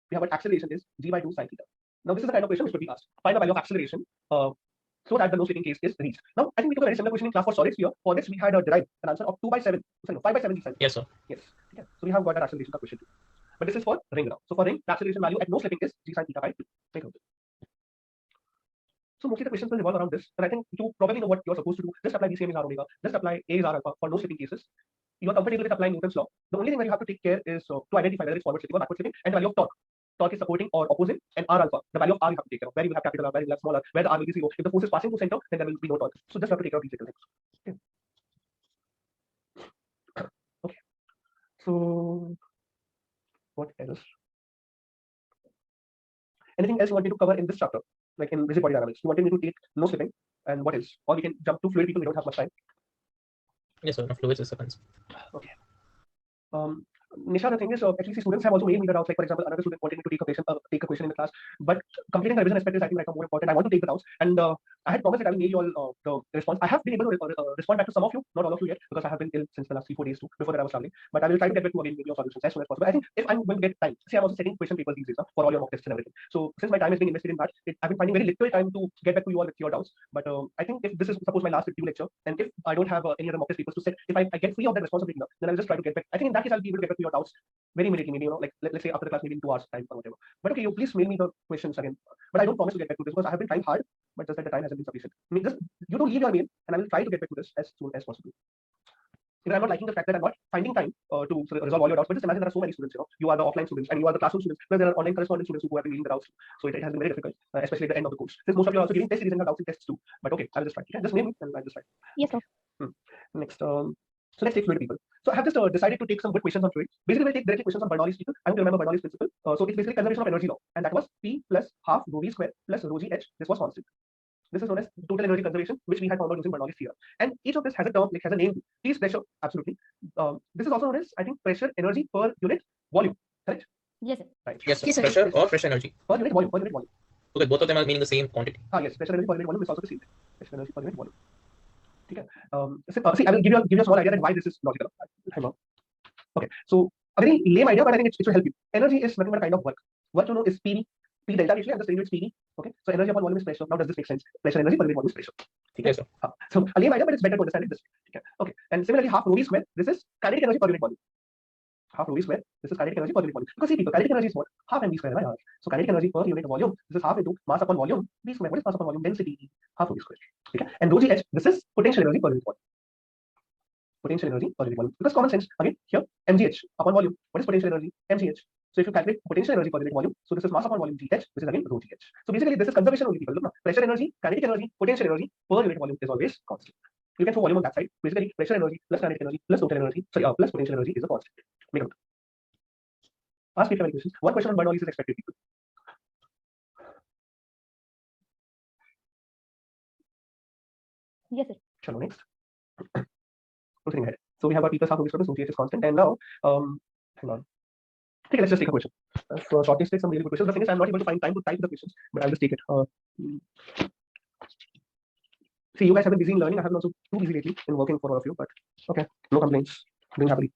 [SPEAKER 1] We have what acceleration is g by 2 sine theta. Now this is the kind of question which could be asked. Find the value of acceleration so that the no slipping case is reached. Now I think we took a very similar question in class for solid sphere. For this we had derived an answer of 2 by 7. Sorry, no, 5 by 7 g sine.
[SPEAKER 2] Yes, sir.
[SPEAKER 1] Yes. Okay. So we have got that acceleration question too. But this is for ring now. So for ring, the acceleration value at no slipping is g sine theta by 2. Take note. So mostly the questions will revolve around this, and I think you probably know what you're supposed to do. Just apply VCM is R omega. Just apply A is R alpha for no slipping cases. You're comfortable with applying Newton's law. The only thing that you have to take care is to identify whether it's forward slipping or backward slipping, and the value of torque. Torque is supporting or opposing, and R alpha, the value of R you have to take care of. Where you will have capital R, where you will have small r, where the R will be 0. If the force is passing through center, then there will be no torque. So just have to take care of these little things. Okay. Okay. So what else? Anything else you want me to cover in this chapter? Like in rigid body dynamics, you wanted me to take no slipping, and what else? Or we can jump to fluid people. We don't have much time.
[SPEAKER 2] Yes, sir. No, fluids is seconds.
[SPEAKER 1] Okay. Nisha, the thing is, actually, students have also made me the doubts. Like, for example, another student wanted me to take a question in the class, but completing the revision aspect is, I think, like more important. I want to take the doubts, and I had promised that I will mail you all the response. I have been able to respond back to some of you, not all of you yet, because I have been ill since the last 3-4 days too. Before that, I was traveling, but I will try to get back to again with your solutions as soon as possible. I think if I'm going to get time, see, I'm also setting question papers these days for all your mock tests and everything. So since my time has been invested in that, I've been finding very little time to get back to you all with your doubts. But I think if this is suppose my last review lecture, and if I don't have any other mock test papers to set, if I get free of that responsibility now, then I'll just try to get back. I think in that case, I'll be able to get back to your doubts very immediately, maybe, like let's say after the class, maybe in 2 hours time or whatever. But okay, you please mail me the questions again. But I don't promise to get back to this because I have been trying hard, but just that the time hasn't been sufficient. I mean, just you don't leave your mail, and I will try to get back to this as soon as possible. Even I'm not liking the fact that I'm not finding time to resolve all your doubts. But just imagine there are so many students. You are the offline students and you are the classroom students. Plus there are online correspondent students who have been reading the doubts. So it has been very difficult, especially at the end of the course. Since most of you are also giving test series and doubts in tests too. But okay, I'll just try. Okay? Just name me and I'll just try.
[SPEAKER 3] Yes, sir.
[SPEAKER 1] Next, so let's take fluid people. So I have just decided to take some good questions on fluid. Basically, we'll take directly questions on Bernoulli's people. I want to remember Bernoulli's principle. So it's basically conservation of energy law, and that was P plus half rho v square plus rho g h. This was constant. This is known as total energy conservation, which we had found out using Bernoulli's theorem. And each of this has a term, like has a name. T is pressure, absolutely. This is also known as, I think, pressure energy per unit volume. Correct?
[SPEAKER 3] Yes, sir.
[SPEAKER 1] Right.
[SPEAKER 2] Yes, sir.
[SPEAKER 3] Yes, sir.
[SPEAKER 2] Pressure or pressure energy.
[SPEAKER 1] Per unit volume. Per unit volume.
[SPEAKER 2] Okay, both of them are meaning the same quantity.
[SPEAKER 1] Yes, pressure energy per unit volume is also the same thing. Pressure energy per unit volume. Okay. See, I will give you a small idea that why this is logical. Hang on. Okay. So a very lame idea, but I think it should help you. Energy is nothing but a kind of work. Work you know is PV. P delta actually, I'm just saying it's PV. Okay. So energy upon volume is pressure. Now does this make sense? Pressure energy per unit volume is pressure. Okay.
[SPEAKER 2] Yes, sir.
[SPEAKER 1] So a lame idea, but it's better to understand it this way. Okay. And similarly, half rho v square. This is kinetic energy per unit volume. Half rho v square. This is kinetic energy per unit volume. Because see, people, kinetic energy is what? Half mv square, right? So kinetic energy per unit volume. This is half into mass upon volume. V square. What is mass upon volume? Density. Half rho v square. Okay. And rho g h. This is potential energy per unit volume. Potential energy per unit volume. Because common sense, again, here, mgh upon volume. What is potential energy? Mgh. So if you calculate potential energy per unit volume, so this is mass upon volume gh, which is again rho gh. So basically, this is conservation only, people. Look now, pressure energy, kinetic energy, potential energy per unit volume is always constant. You can throw volume on that side. Basically, pressure energy plus kinetic energy plus total energy, plus potential energy is a constant. Make a note. Ask me if you have any questions. One question on Bernoulli's is expected, people.
[SPEAKER 3] Yes, sir.
[SPEAKER 1] Chalo, next. Proceeding ahead. So we have our P plus half rho so gh is constant, and now, hang on. Okay, let's just take a question. So short take some really good questions. The thing is, I'm not able to find time to type the questions, but I'll just take it. See, you guys have been busy in learning. I have been also too busy lately in working for all of you, but okay, no complaints. Doing happily.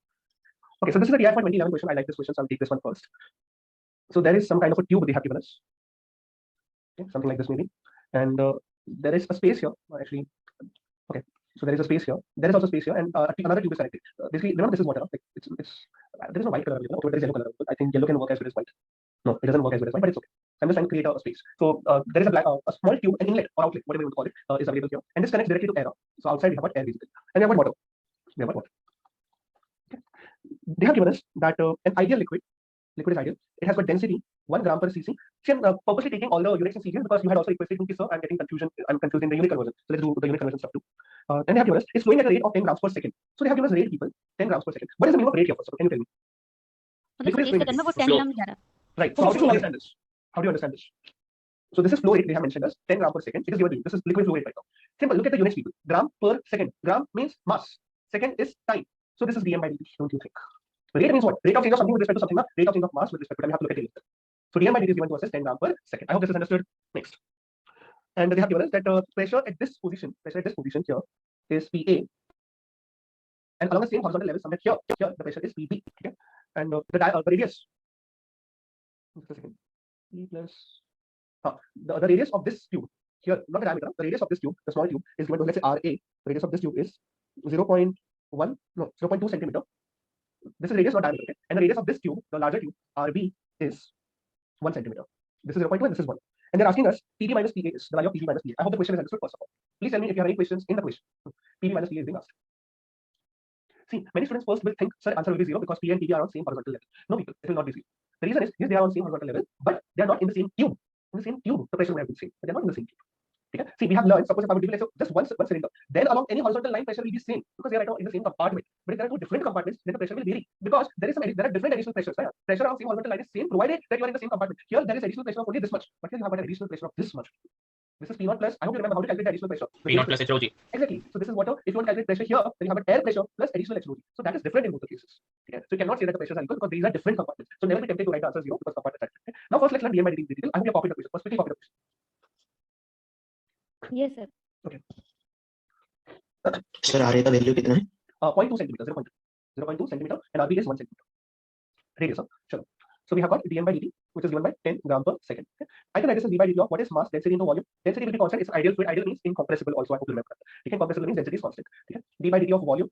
[SPEAKER 1] Okay, so this is the DI for 2011 question. I like this question, so I'll take this one first. So there is some kind of a tube they have given us. Okay, something like this maybe. And there is a space here. Actually, okay. So there is a space here. There is also space here, and another tube is connected. Basically, remember this is water. Like it's there is no white color available. Okay, there is yellow color. I think yellow can work as good as white. No, it doesn't work as good as white, but it's okay. I'm just trying to create a space. So there is a small tube, an inlet or outlet, whatever you want to call it, is available here, and this connects directly to air. So outside we have got air basically, and we have got water. We have got water. Okay. They have given us that an ideal liquid is ideal. It has got density 1 gram per cc. See, I'm purposely taking all the units in cc because you had also requested me, sir, I'm confusing the unit conversion. So let's do the unit conversion stuff too. And they have given us, it's flowing at a rate of 10 grams per second. So they have given us rate, people, 10 grams per second. What is the meaning of rate here first? Can you tell me?
[SPEAKER 4] मतलब एक second में वो 10 ग्राम जा रहा है.
[SPEAKER 1] Right. So how do you understand this? How do you understand this? So this is flow rate. They have mentioned us 10 gram per second. It is given to you. This is liquid flow rate right now. Simple. Look at the units, people. Gram per second. Gram means mass. Second is time. So this is dm by dt. Don't you think? Rate means what? Rate of change of something with respect to something. Rate of change of mass with respect to time. We have to look at it later. So dm by dt is given to us as 10 gram per second. I hope this is understood. Next. And they have given us that pressure at this position here is PA, and along the same horizontal level somewhere here the pressure is PB. Okay, and the radius. Just a second. P plus the radius of this tube here, not the diameter. The radius of this tube, the small tube, is given to, let's say, RA. The radius of this tube is 0.2 centimeter. This is radius, not diameter. Okay? And the radius of this tube, the larger tube, RB, is 1 centimeter. This is 0.2 and this is 1. And they're asking us PB minus PA is the value of PB minus PA. I hope the question is understood first of all. Please tell me if you have any questions in the question. PB minus PA is being asked. See, many students first will think, sir, answer will be 0 because P and PB are on same horizontal level. No, people, it will not be 0. The reason is, yes, they are on same horizontal level, but they are not in the same tube. In the same tube, the pressure will have been same, but they are not in the same tube. Okay? See, we have learned, suppose if I would give you just one cylinder, then along any horizontal line pressure will be same because they are right now in the same compartment. But if there are two different compartments, then the pressure will vary because there are different additional pressures. Right? Pressure on same horizontal line is same provided that you are in the same compartment. Here there is additional pressure of only this much, but here you have got an additional pressure of this much. This is P0 plus. I hope you remember how to calculate the additional pressure.
[SPEAKER 2] P0 plus HROG.
[SPEAKER 1] Exactly. So this is water. If you want to calculate pressure here, then you have an air pressure plus additional HROG. So that is different in both the cases. Okay? So you cannot say that the pressures are equal because these are different compartments. So never be tempted to write the answer 0 because compartments are different. Okay? Now first let's learn dm by dt in detail. I hope you have copied the question. First quickly copy the question.
[SPEAKER 4] Yes, sir.
[SPEAKER 1] Okay.
[SPEAKER 5] Sir RA का value कितना है?
[SPEAKER 1] 0.2 centimeter, 0.2 centimeter, and RB is 1 centimeter. Radius. Sure. So we have got dm by dt, which is given by 10 gram per second. Okay? I can write this as d by dt of what is mass density into volume. Density will be constant. It's an ideal fluid. Ideal means incompressible. Also, I hope you remember that. Incompressible means density is constant. Okay? D by dt of volume.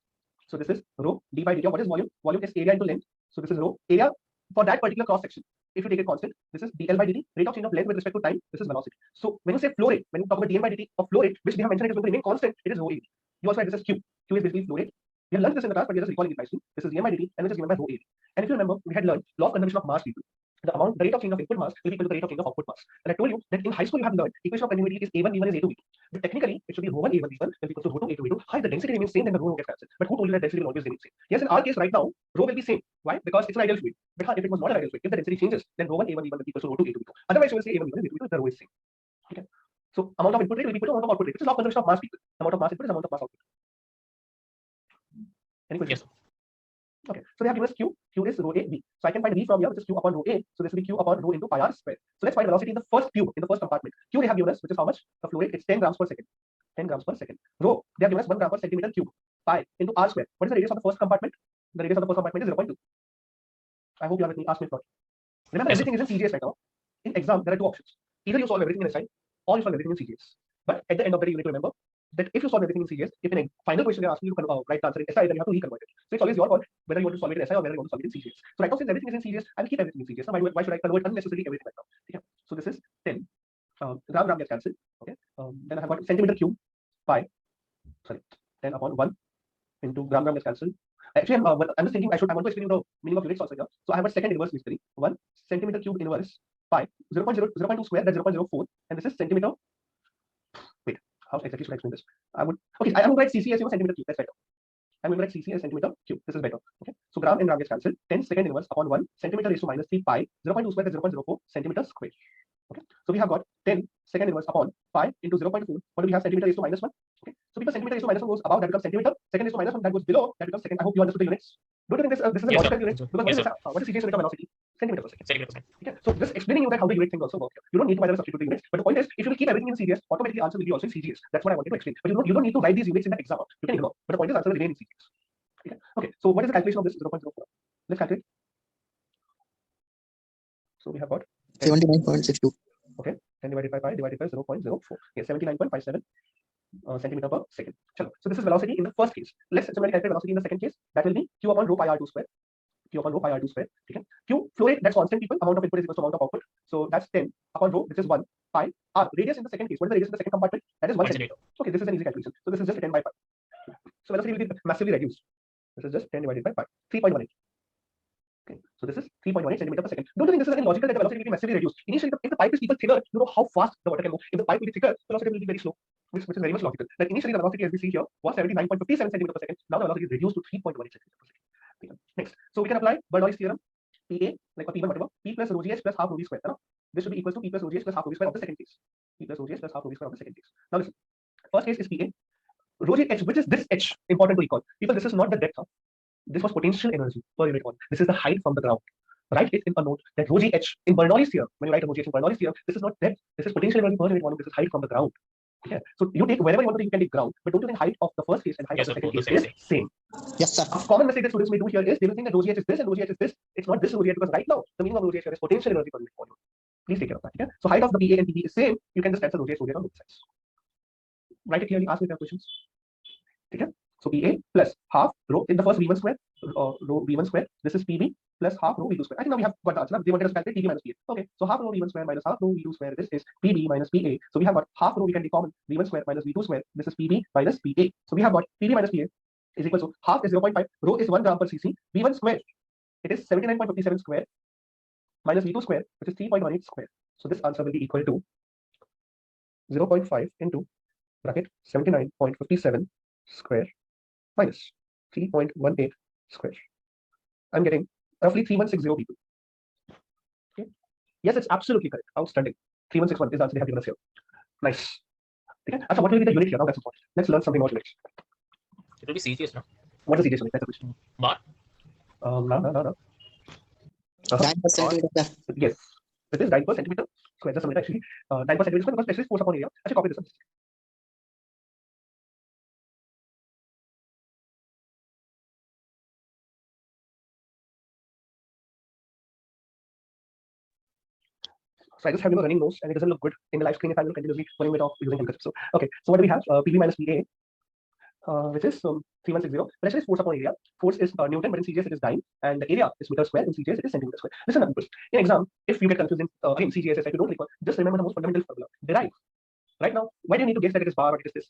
[SPEAKER 1] So this is rho. D by dt of what is volume? Volume is area into length. So this is rho. Area for that particular cross section. If you take it constant, this is dl by dt. Rate of change of length with respect to time. This is velocity. So when you say flow rate, when you talk about dm by dt of flow rate, which we have mentioned it is going to remain constant, it is rho area. You also write this as Q. Q is basically flow rate. We have learned this in the class, but we are just recalling it nicely. This is dm by dt, and which is given by rho area. And if you remember, we had learned law of conservation of mass people. The rate of change of input mass will be equal to the rate of change of output mass. And I told you that in high school you have learned equation of continuity is A1 V1 is A2 V2. But technically it should be rho1 A1 V1 will be equal to rho2 A2 V2. How the density remains same, then the rho gets cancelled. But who told you that density will always remain same? Yes, in our case right now, rho will be same. Why? Because it's an ideal fluid. But if it was not an ideal fluid, if the density changes, then rho1 A1 V1 will be equal to rho2 A2 V2. Otherwise, you will say A1 V1 is equal to the rho is same. Okay. So amount of input rate will be equal to amount of output rate, which is law of conservation of mass people. Amount of mass input is amount of mass output. Any questions?
[SPEAKER 2] Yes.
[SPEAKER 1] Okay, so they have given us Q. Q is rho A B. So I can find V from here, which is Q upon rho A. So this will be Q upon rho into pi r square. So let's find velocity in the first tube, in the first compartment. Q they have given us, which is how much? The flow rate, it's 10 grams per second. 10 grams per second. Rho, they have given us 1 gram per centimeter cube. Pi into r square. What is the radius of the first compartment? The radius of the first compartment is 0.2. I hope you are with me. Ask me if not. Remember,
[SPEAKER 2] Yes,
[SPEAKER 1] everything is in CGS right now. In exam, there are two options. Either you solve everything in SI, or you solve everything in CGS. But at the end of the day, you need to remember that if you solve everything in CGS, if in a final question they ask you to write the answer in SI, then you have to reconvert it. So it's always your call whether you want to solve it in SI or whether you want to solve it in CGS. So right now, since everything is in CGS, I will keep everything in CGS. Now, why should I convert unnecessarily everything right now? Okay. So this is 10. Gram gets cancelled. Okay. Then I have got centimeter cube pi. Sorry, 10 upon 1 into gram gets cancelled. Actually, I'm just thinking I want to explain the meaning of units also here. So I have a second inverse basically. 1 centimeter cube inverse pi 0.2 square, that's 0.04, and this is centimeter. Wait, how exactly should I explain this? I'm going to write CC as centimeter cube. That's better. I'm going to write CC as centimeter cube. This is better. Okay. So gram and gram gets cancelled. 10 second inverse upon 1 centimeter raised to minus 3 pi 0.2 square, that's 0.04 centimeter square. Okay. So we have got 10 second inverse upon pi into 0.4. What do we have? Centimeter raised to minus 1. Okay. So because centimeter raised to minus 1 goes above, that becomes centimeter. Second raised to minus 1, that goes below, that becomes second. I hope you understood the units. Don't you think this is a
[SPEAKER 2] Yes,
[SPEAKER 1] logical
[SPEAKER 2] sir.
[SPEAKER 1] unit? Because
[SPEAKER 2] Yes,
[SPEAKER 1] what is CGS unit of velocity? Centimeter per second.
[SPEAKER 2] Centimeter per second.
[SPEAKER 1] Okay. So just explaining you that how the unit things also work here. You don't need to either substitute the units. But the point is, if you will keep everything in CGS, automatically answer will be also in CGS. That's what I wanted to explain. But you don't need to write these units in the exam. You can ignore. But the point is, answer will remain in CGS. Okay. Okay. So what is the calculation of this 0.04? Let's calculate. So we have got
[SPEAKER 5] 79.62.
[SPEAKER 1] Okay. 10 divided by pi divided by 0.04. Yes, 79.57 centimeter per second. So this is velocity in the first case. Let's similarly calculate velocity in the second case. That will be Q upon rho pi r2 square. Q upon rho pi r2 square. Okay. Q flow rate, that's constant people. Amount of input is equal to amount of output. So that's 10 upon rho, which is 1 pi r. Radius in the second case. What is the radius in the second compartment? That is 1 centimeter. Okay, this is an easy calculation. So this is just 10 by pi. So velocity will be massively reduced. This is just 10 divided by pi. 3.18. Okay, so this is 3.18 centimeter per second. Don't you think this is again logical that the velocity will be massively reduced? Initially, if the pipe is people thinner, you know how fast the water can move. If the pipe will be thicker, velocity will be very slow, which is very much logical. Like initially, the velocity as we see here was 79.57 centimeter per second. Now the velocity is reduced to 3.18 centimeter per second. Okay. Next, so we can apply Bernoulli's theorem. PA, like P1 whatever, P plus rho gh plus half rho v square. This should be equal to P plus rho gh plus half rho v square of the second case. P plus rho gh plus half rho v square of the second case. Now listen, first case is PA. Rho gh, which is this h, important to recall. People, this is not the depth. This was potential energy per unit one. This is the height from the ground. write it in a note that rho g h in Bernoulli's theorem. When you write a rho g h in Bernoulli's theorem, this is not depth. This is potential energy per unit volume. This is height from the ground. Yeah. So you take wherever you want to take, you can take ground, but don't you think height of the first case and height
[SPEAKER 2] Yes,
[SPEAKER 1] of the
[SPEAKER 2] sir,
[SPEAKER 1] second
[SPEAKER 2] both
[SPEAKER 1] case
[SPEAKER 2] the
[SPEAKER 1] is same?
[SPEAKER 5] Yes, sir.
[SPEAKER 1] A common mistake that students may do here is they will think that rho g h is this and rho g h is this. It's not this rho g h because right now the meaning of rho g h here is potential energy per unit volume. Please take care of that. Okay? So height of the PA and PB is same. You can just cancel rho g h on both sides. Write it clearly. Ask me if you have questions. Okay? So PA plus half rho in the first V1 square, rho V1 square. This is PB plus half rho V2 square. I think now we have got the answer. They wanted us to calculate PB minus PA. Okay, so half rho V1 square minus half rho V2 square. This is PB minus PA. So we have got half rho we can take common. V1 square minus V2 square. This is PB minus PA. So we have got PB minus PA is equal to half is 0.5. Rho is 1 gram per cc. V1 square. It is 79.57 square minus V2 square, which is 3.18 square. So this answer will be equal to 0.5 into bracket 79.57 square minus 3.18 square. I'm getting roughly 3160 people. Okay. Yes, it's absolutely correct. Outstanding. 3161 is the answer they have given us here. Nice. Okay. So what will be the unit here? Now that's important. Let's learn something more units.
[SPEAKER 2] It will be CGS now.
[SPEAKER 1] What is CGS unit? That's the question.
[SPEAKER 2] Bar.
[SPEAKER 1] No.
[SPEAKER 5] Dyne per centimeter, sir.
[SPEAKER 1] Yes. It is dyne per centimeter square. Just a minute actually. Dyne per centimeter square because specific force upon area. Actually, copy this one. So I just have running nose and it doesn't look good in the live screen if I'm continuously putting it off using handkerchief. So okay, so what do we have? PB minus PA, which is 3160. But actually, force upon area. Force is Newton, but in CGS it is dyne, and the area is meter square. In CGS it is centimeter square. Listen, people. In exam, if you get confused in again CGS, if you don't recall, just remember the most fundamental formula. Derive. Right now, why do you need to guess that it is bar or it is this?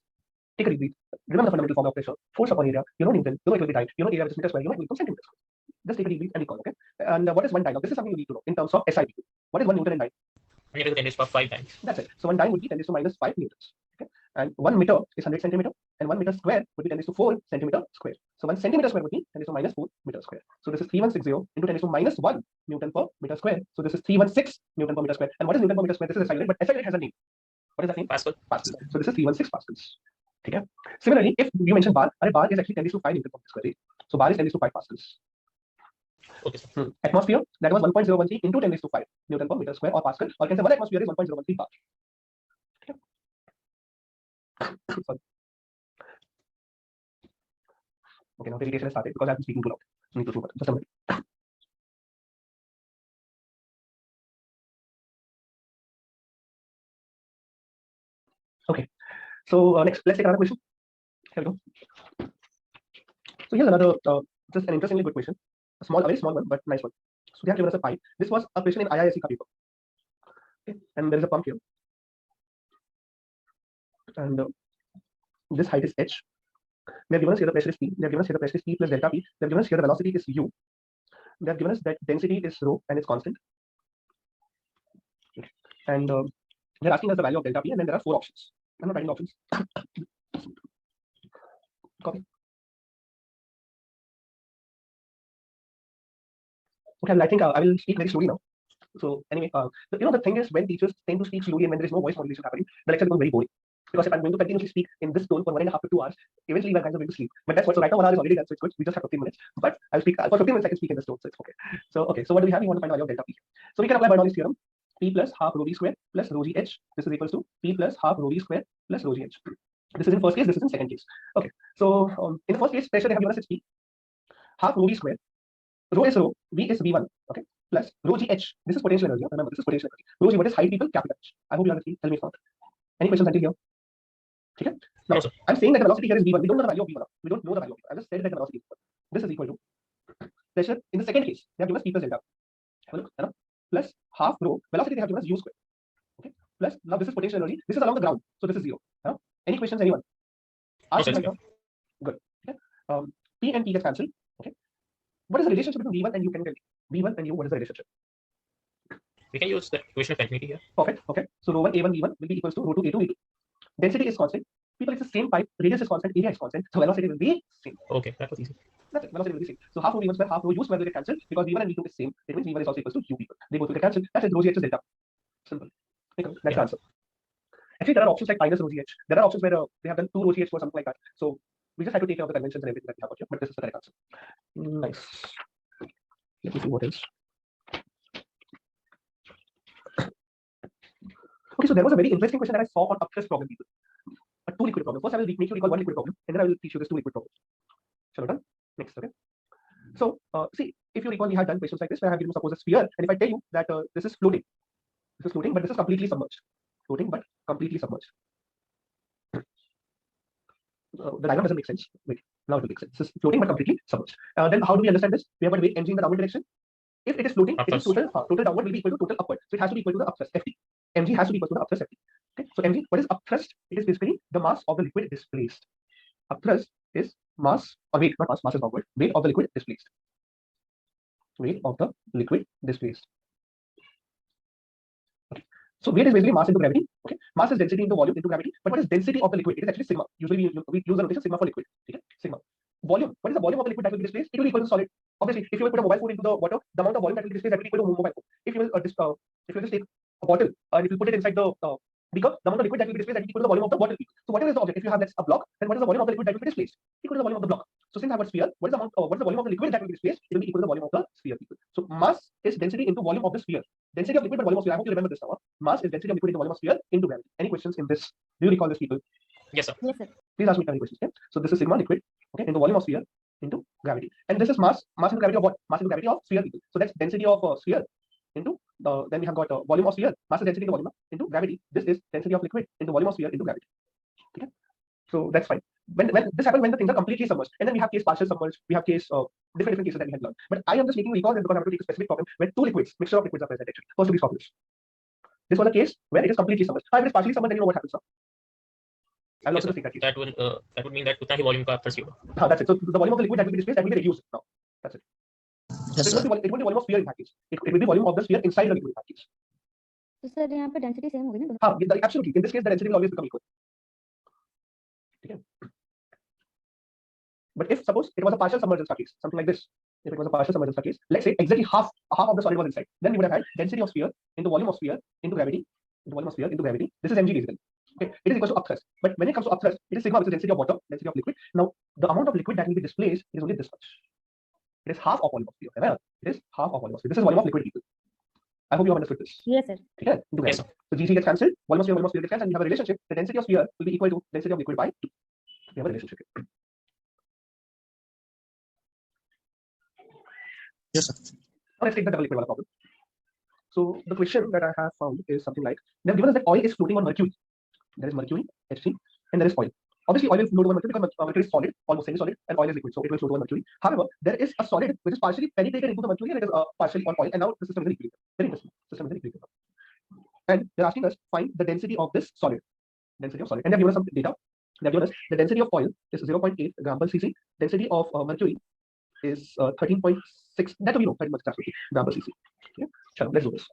[SPEAKER 1] Take a deep breath. Remember the fundamental formula of pressure. Force upon area. You know Newton. You know it will be dyne. You know area which is meter square. You know it will become centimeter square. Just take a deep breath and recall. Okay. And what is one dyne? Now, this is something you need to know in terms of SI. What is 1 Newton in dyne?
[SPEAKER 2] 10 to the 10 raised to 5 times.
[SPEAKER 1] That's it. So 1 dyne would be 10 raised to minus 5 newtons. Okay. And 1 meter is 100 centimeter, and 1 meter square would be 10 raised to 4 centimeter square. So 1 centimeter square would be 10 raised to minus 4 meter square. So this is 3160 into 10 raised to minus 1 Newton per meter square. So this is 316 Newton per meter square. And what is Newton per meter square? This is SI unit, but SI unit has a name. What is that name?
[SPEAKER 2] Pascal.
[SPEAKER 1] Pascal. So this is 316 pascals. Okay. Similarly, if you mention bar, bar is actually 10 raised to 5 Newton per meter square. Right? So bar is 10 raised to 5 pascals.
[SPEAKER 2] Okay, sir.
[SPEAKER 1] Atmosphere, that was 1.013 into 10 raised to 5 Newton per meter square or Pascal, or you can say 1 atmosphere is 1.013 bar. Okay. Sorry. Okay, now the irritation has started because I've been speaking too loud. I need to do it. Just a minute. Okay, so next, let's take another question. Here we go. So here's another, just an interestingly good question. A small, a very small one, but nice one. So they have given us a pipe. This was a question in IISc paper. Okay, and there is a pump here, and this height is h. They have given us here the pressure is P. They have given us here the pressure is P plus delta P. They have given us here the velocity is U. They have given us that density is rho and it's constant. Okay. And they're asking us the value of delta P, and then there are 4 options. I'm not writing the options. Copy. Okay, I think I will speak very slowly now. So anyway, the thing is when teachers tend to speak slowly and when there is no voice modulation happening, the lecture becomes very boring. Because if I'm going to continuously speak in this tone for 1.5 to 2 hours, eventually we're kind of going to sleep. But that's what. So right now 1 hour is already done, so it's good. We just have 15 minutes. But I'll speak for 15 minutes. I can speak in this tone, so it's okay. So what do we have? We want to find the value of delta P. So we can apply Bernoulli's theorem. P plus half rho v square plus rho g h. This is equals to P plus half rho v square plus rho g h. This is in first case. This is in second case. Okay. So in the first case, pressure they have given us is P. Half rho v square. Rho is rho. V is V1. Okay. Plus rho g h. This is potential energy. Remember, this is potential energy. Rho g, what is height, people? Capital H. I hope you understand. Tell me if not. Any questions until here? Okay. Now,
[SPEAKER 2] No,
[SPEAKER 1] I'm saying that the velocity here is V1. We don't know the value of V1. We don't know the value of V1. I just said that the velocity is V1. This is equal to pressure in the second case. They have given us P plus delta. Have a look. Plus half rho. Velocity they have given us U square. Okay. Plus now this is potential energy. This is along the ground. So this is 0. Any questions, anyone? Ask
[SPEAKER 2] No,
[SPEAKER 1] right now. Good. Okay. P and P gets cancelled. Okay. What is the relationship between V1 and U? Can you tell me? V1 and U, what is the relationship?
[SPEAKER 2] We can use the equation of continuity here.
[SPEAKER 1] Perfect. Okay. So rho 1 A1 V1 will be equals to rho 2 A2 V2. Density is constant. People, it's the same pipe. Radius is constant. Area is constant. So velocity will be same.
[SPEAKER 2] Okay, that was easy.
[SPEAKER 1] That's it. Velocity will be same. So half rho V1 square, half rho U square will get cancelled because V1 and V2 is same. It means V1 is also equals to U people. They both will get cancelled. That's it. Rho GH is delta. Simple. Okay. That's the answer. Actually, there are options like minus rho GH. There are options where they have done 2 rho GH or something like that. So we just have to take care of the conventions and everything that we have got here. But this is the correct answer. Nice. Let me see what else. Okay, so there was a very interesting question that I saw on upstress problem people. A two liquid problem. First, I will make you recall one liquid problem, and then I will teach you this two liquid problem. Shall we done? Next, okay. So, see, if you recall, we had done questions like this where I have given you suppose a sphere, and if I tell you that this is floating, but this is completely submerged. Floating, but completely submerged. The diagram doesn't make sense. Wait, now it will make sense. This is floating, but completely submerged. Then how do we understand this? We have got weight mg in the downward direction. If it is floating, it is total downward will be equal to total upward. So it has to be equal to the upthrust Ft. Mg has to be equal to the upthrust Ft. Okay. So mg, what is upthrust? It is basically the mass of the liquid displaced. Upthrust is mass or weight, not mass. Mass is not word. Weight of the liquid displaced. Weight of the liquid displaced. Okay. So weight is basically mass into gravity. Okay. Mass is density into volume into gravity. But what is density of the liquid? It is actually sigma. Usually we use the notation sigma for liquid. Okay. Sigma. Volume. What is the volume of the liquid that will be displaced? It will be equal to solid. Obviously, if you will put a mobile phone into the water, the amount of volume that will be displaced that will be equal to mobile phone. If you will just take a bottle and if you put it inside the beaker, the amount of liquid that will be displaced that will be equal to the volume of the water. So whatever is the object, if you have let's a block, then what is the volume of the liquid that will be displaced? Equal to the volume of the block. So since I have a sphere, what is the volume of the liquid that will be displaced? It will be equal to the volume of the sphere. So mass is density into volume of the sphere. Density of liquid and volume of sphere. I hope you remember this now. Mass is density of liquid into volume of sphere into gravity. Any questions in this? Do you recall this, people?
[SPEAKER 2] Yes, sir.
[SPEAKER 4] Yes, sir.
[SPEAKER 1] Please ask me any questions. Okay? So this is sigma liquid, okay, into volume of sphere into gravity, and this is mass into gravity of what? Mass into gravity of sphere. So that's density of sphere into then we have got volume of sphere. Mass is density into volume into gravity. This is density of liquid into volume of sphere into gravity. Okay, so that's fine. When this happens when the things are completely submerged, and then we have case partial submerged. We have case different cases that we had learned. But I am just making you recall this because I have to take a specific problem where two liquids, mixture of liquids are present actually. First to be formulas. This was a case where it is completely submerged. If it is partially submerged, then you know what happens now. I'll also take that case.
[SPEAKER 2] That would mean that उतना ही volume का upthrust ही होगा.
[SPEAKER 1] That's it. So the volume of the liquid that will be displaced that will be reduced now. That's it.
[SPEAKER 5] Yes,
[SPEAKER 1] So
[SPEAKER 5] sir.
[SPEAKER 1] it will be volume of sphere in that case. It will be volume of the sphere inside the liquid in that case.
[SPEAKER 4] तो sir यहाँ पे density same होगी ना?
[SPEAKER 1] हाँ, absolutely. In this case, the density will always become equal. Okay. But if suppose it was a partial submergence case, something like this, if it was a partial submergence case, let's say exactly half of the solid was inside, then we would have had density of sphere into volume of sphere into gravity, into volume of sphere into gravity. This is mg basically. Okay, it is equal to upthrust. But when it comes to upthrust, it is sigma, which is density of water, density of liquid. Now, the amount of liquid that will be displaced is only this much. It is half of volume of sphere. Right? It is half of volume of sphere. This is volume of liquid people. I hope you have understood this.
[SPEAKER 4] Yes, sir.
[SPEAKER 1] Okay, into
[SPEAKER 2] Yes,
[SPEAKER 1] gravity. So Gc gets cancelled, volume of sphere gets cancelled, and you have a relationship. The density of sphere will be equal to density of liquid by 2. We have a relationship here.
[SPEAKER 5] Yes, sir.
[SPEAKER 1] Now let's take the double liquid problem. So the question that I have found is something like, they have given us that oil is floating on mercury. There is mercury, Hc, and there is oil. Obviously, oil will float over mercury because mercury is solid, almost semi-solid, and oil is liquid, so it will float over mercury. However, there is a solid which is partially penetrated into the mercury and it is partially on oil, and now the system is in equilibrium. Very interesting. System is in equilibrium. And they're asking us find the density of this solid. Density of solid. And they've given us some data. They've given us the density of oil is 0.8 gram per cc. Density of mercury is 13.6. That we know, 13.6 gram per cc. Okay, so let's do this.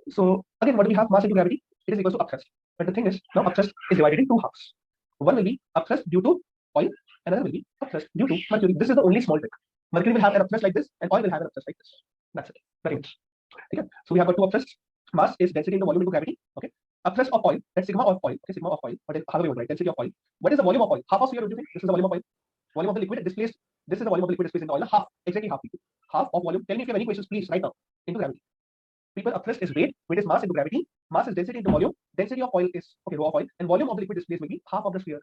[SPEAKER 1] So again, what do we have? Mass into gravity. It is equal to upthrust. But the thing is, now upthrust is divided in two halves. One will be upthrust due to oil, another will be upthrust due to mercury. This is the only small trick. Mercury will have an upthrust like this, and oil will have an upthrust like this. That's it. Very much. Okay. So we have got two upthrusts. Mass is density into volume into gravity. Okay. Upthrust of oil, that's sigma of oil. Okay, sigma of oil. But however you want, right? Density of oil. What is the volume of oil? Half of sphere, what do you think? This is the volume of oil. Volume of the liquid displaced. This is the volume of the liquid displaced in the oil. Half, exactly half. Half of volume. Tell me if you have any questions, please, right now. Into gravity. People, upthrust is weight is mass into gravity. Mass is density into volume. Density of oil is rho of oil, and volume of the liquid displaced will be half of the sphere.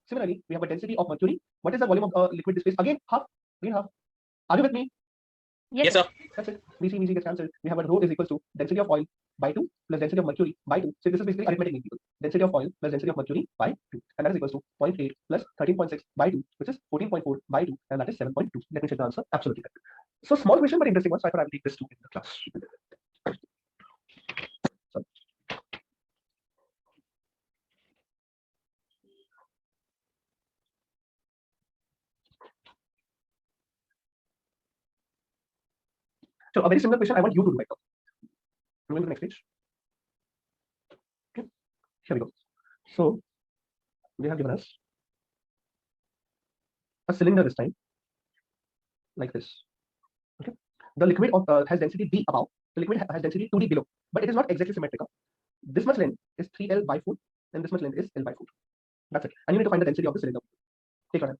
[SPEAKER 1] Similarly, we have a density of mercury. What is the volume of liquid displaced? Again, half. Again, half. Are you with me?
[SPEAKER 2] Yes, sir.
[SPEAKER 1] That's it. Vc gets cancelled. We have a rho is equal to density of oil by 2 plus density of mercury by 2. So this is basically arithmetic equal. Density of oil plus density of mercury by 2. And that is equal to 0.8 plus 13.6 by 2, which is 14.4 by 2, and that is 7.2. Let me check the answer. Absolutely correct. So small question, but interesting one. So I thought I will take this too in the class. So a very similar question I want you to do right now. Moving to the next page. Okay, here we go. So they have given us a cylinder this time, like this. Okay, the liquid has density D above. The liquid has density 2D below, but it is not exactly symmetrical. This much length is 3L by 4, and this much length is L by 4. That's it. And you need to find the density of the cylinder. Take your time.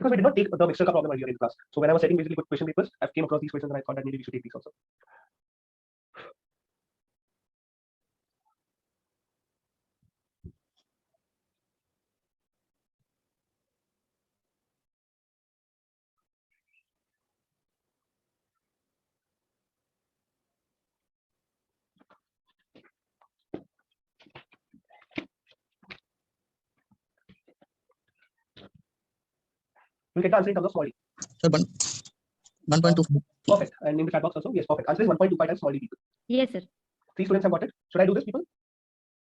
[SPEAKER 1] because we did not take the mixture ka problem earlier in class. So when I was setting basically question papers, I came across these questions and I thought that maybe we should take these also. We'll get the answer in terms of small d.
[SPEAKER 5] Sir, 1.2.
[SPEAKER 1] Perfect. And in the chat box also, yes, perfect. Answer is 1.25 times small d people.
[SPEAKER 4] Yes, sir.
[SPEAKER 1] 3 students have got it. Should I do this, people?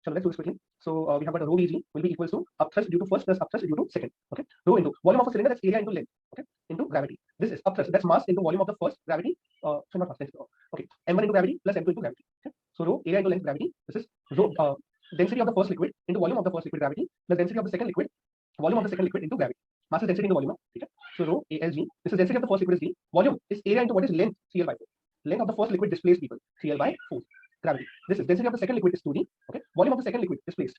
[SPEAKER 1] So let's do this quickly. So we have got a rho Vg will be equals to upthrust due to first plus upthrust due to second. Okay. Rho into volume of a cylinder, that's area into length. Okay. Into gravity. This is upthrust. That's mass into volume of the first gravity. So not mass. Okay. M1 into gravity plus M2 into gravity. Okay. So rho area into length gravity. This is rho density of the first liquid into volume of the first liquid gravity plus density of the second liquid volume of the second liquid into gravity. Mass is density into volume. Okay. So rho ALG. This is density of the first liquid is d. Volume is area into what is length CL by 4. Length of the first liquid displaced people CL by 4. Gravity. This is density of the second liquid is 2d. Okay. Volume of the second liquid displaced.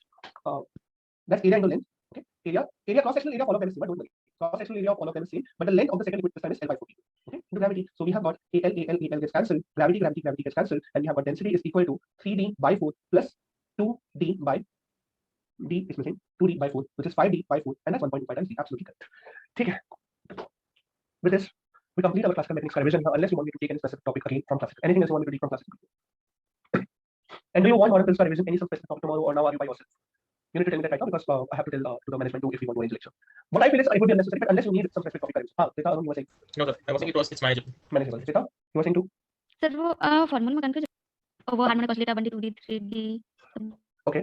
[SPEAKER 1] That's area into length. Okay. Area cross sectional area of all of them is same. Don't worry. Cross sectional area of all of them is same, but the length of the second liquid this time is L by 4. Okay. Into gravity. So we have got AL gets cancelled. Gravity gets cancelled, and we have got density is equal to 3d by 4 plus 2d by d is missing 2d by 4, which is 5d by 4, and that's 1.25 times d. Absolutely correct. Okay. With this, we complete our classical mechanics revision. Unless you want me to take any specific topic again from classical, anything else you want me to take from classical. And do you want modern principle revision any specific topic tomorrow, or now are you by yourself? You need to tell me that right now, because I have to tell to the management too if we want to arrange lecture. What I feel is it would be unnecessary, but unless you need some specific topic revision. Rita, you were saying?
[SPEAKER 2] No, sir. I was thinking it's manageable.
[SPEAKER 1] Manageable. Rita, you were saying too?
[SPEAKER 4] Sir वो formula में confuse वो harmonic oscillator 1D 2D 3D.
[SPEAKER 1] Okay.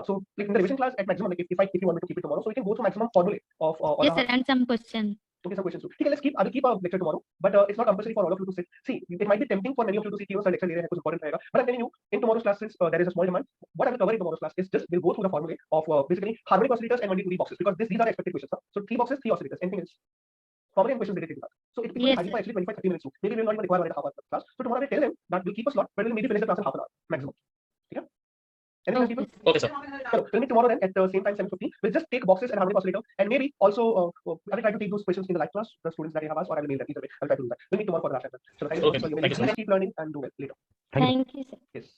[SPEAKER 1] So like in the revision class at maximum, like if you want me to keep it tomorrow, so we can go through maximum formulae of.
[SPEAKER 4] Yes, sir, and some question.
[SPEAKER 1] Okay, some questions too. Okay, let's keep. I will keep a lecture tomorrow, but it's not compulsory for all of you to sit. See, it might be tempting for many of you to see sir lecture ले रहे हैं कुछ important रहेगा. But I'm telling you, in tomorrow's class, since there is a small demand, what I will cover in tomorrow's class is just we'll go through the formulae of basically harmonic oscillators and 1D 2D boxes, because these are the expected questions. So 3 boxes, 3 oscillators. Anything else? Formulae and questions related to that. So it will
[SPEAKER 4] Yes,
[SPEAKER 1] be actually 25-30 minutes too. Maybe we will not even require 1.5 hours class. So tomorrow I will tell them that we'll keep a slot, but we'll maybe finish the class in half an hour maximum. Okay? Anything else, people?
[SPEAKER 2] Okay, sir.
[SPEAKER 1] So we'll meet tomorrow then at the same time 7:50. We'll just take boxes and harmonic oscillator, and maybe also I will try to take those questions in the live class, the students that I have asked, or I will mail them. Either way, I will try to do that. We'll meet tomorrow for the last time. So thank you
[SPEAKER 2] Okay,
[SPEAKER 1] so much.
[SPEAKER 2] thank you so much.
[SPEAKER 1] Keep learning and do well later.
[SPEAKER 4] Thank you, sir.
[SPEAKER 1] Yes.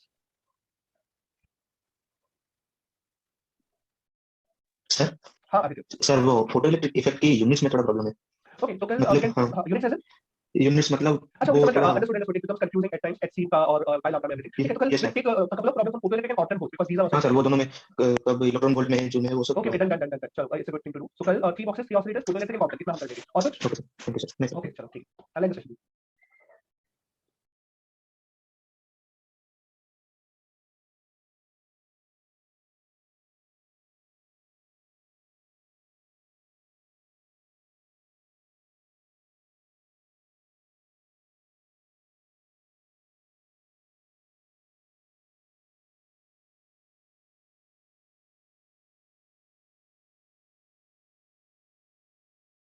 [SPEAKER 6] Sir
[SPEAKER 1] हाँ Aditya.
[SPEAKER 6] Sir वो photoelectric effect की units में थोड़ा problem है.
[SPEAKER 1] Okay, so can units as in?
[SPEAKER 6] Units मतलब
[SPEAKER 1] अच्छा,
[SPEAKER 6] वो
[SPEAKER 1] okay,
[SPEAKER 6] थोड़ा
[SPEAKER 1] understood. It becomes confusing at times at C का और pi lambda में everything. Okay, so
[SPEAKER 6] Yes, sir.
[SPEAKER 1] let's take a couple of problems on photoelectric and quantum both, because these are
[SPEAKER 6] हाँ sir वो दोनों में कब electron volt में जो है वो सब.
[SPEAKER 1] okay. Done. चलो, it's a good thing to do. So कल 3 boxes, 3 oscillators, photoelectric and quantum, कितना हम कर देंगे. All good?
[SPEAKER 6] Okay sir thank you sir.
[SPEAKER 1] Okay, चलो ठीक. I'll end the session.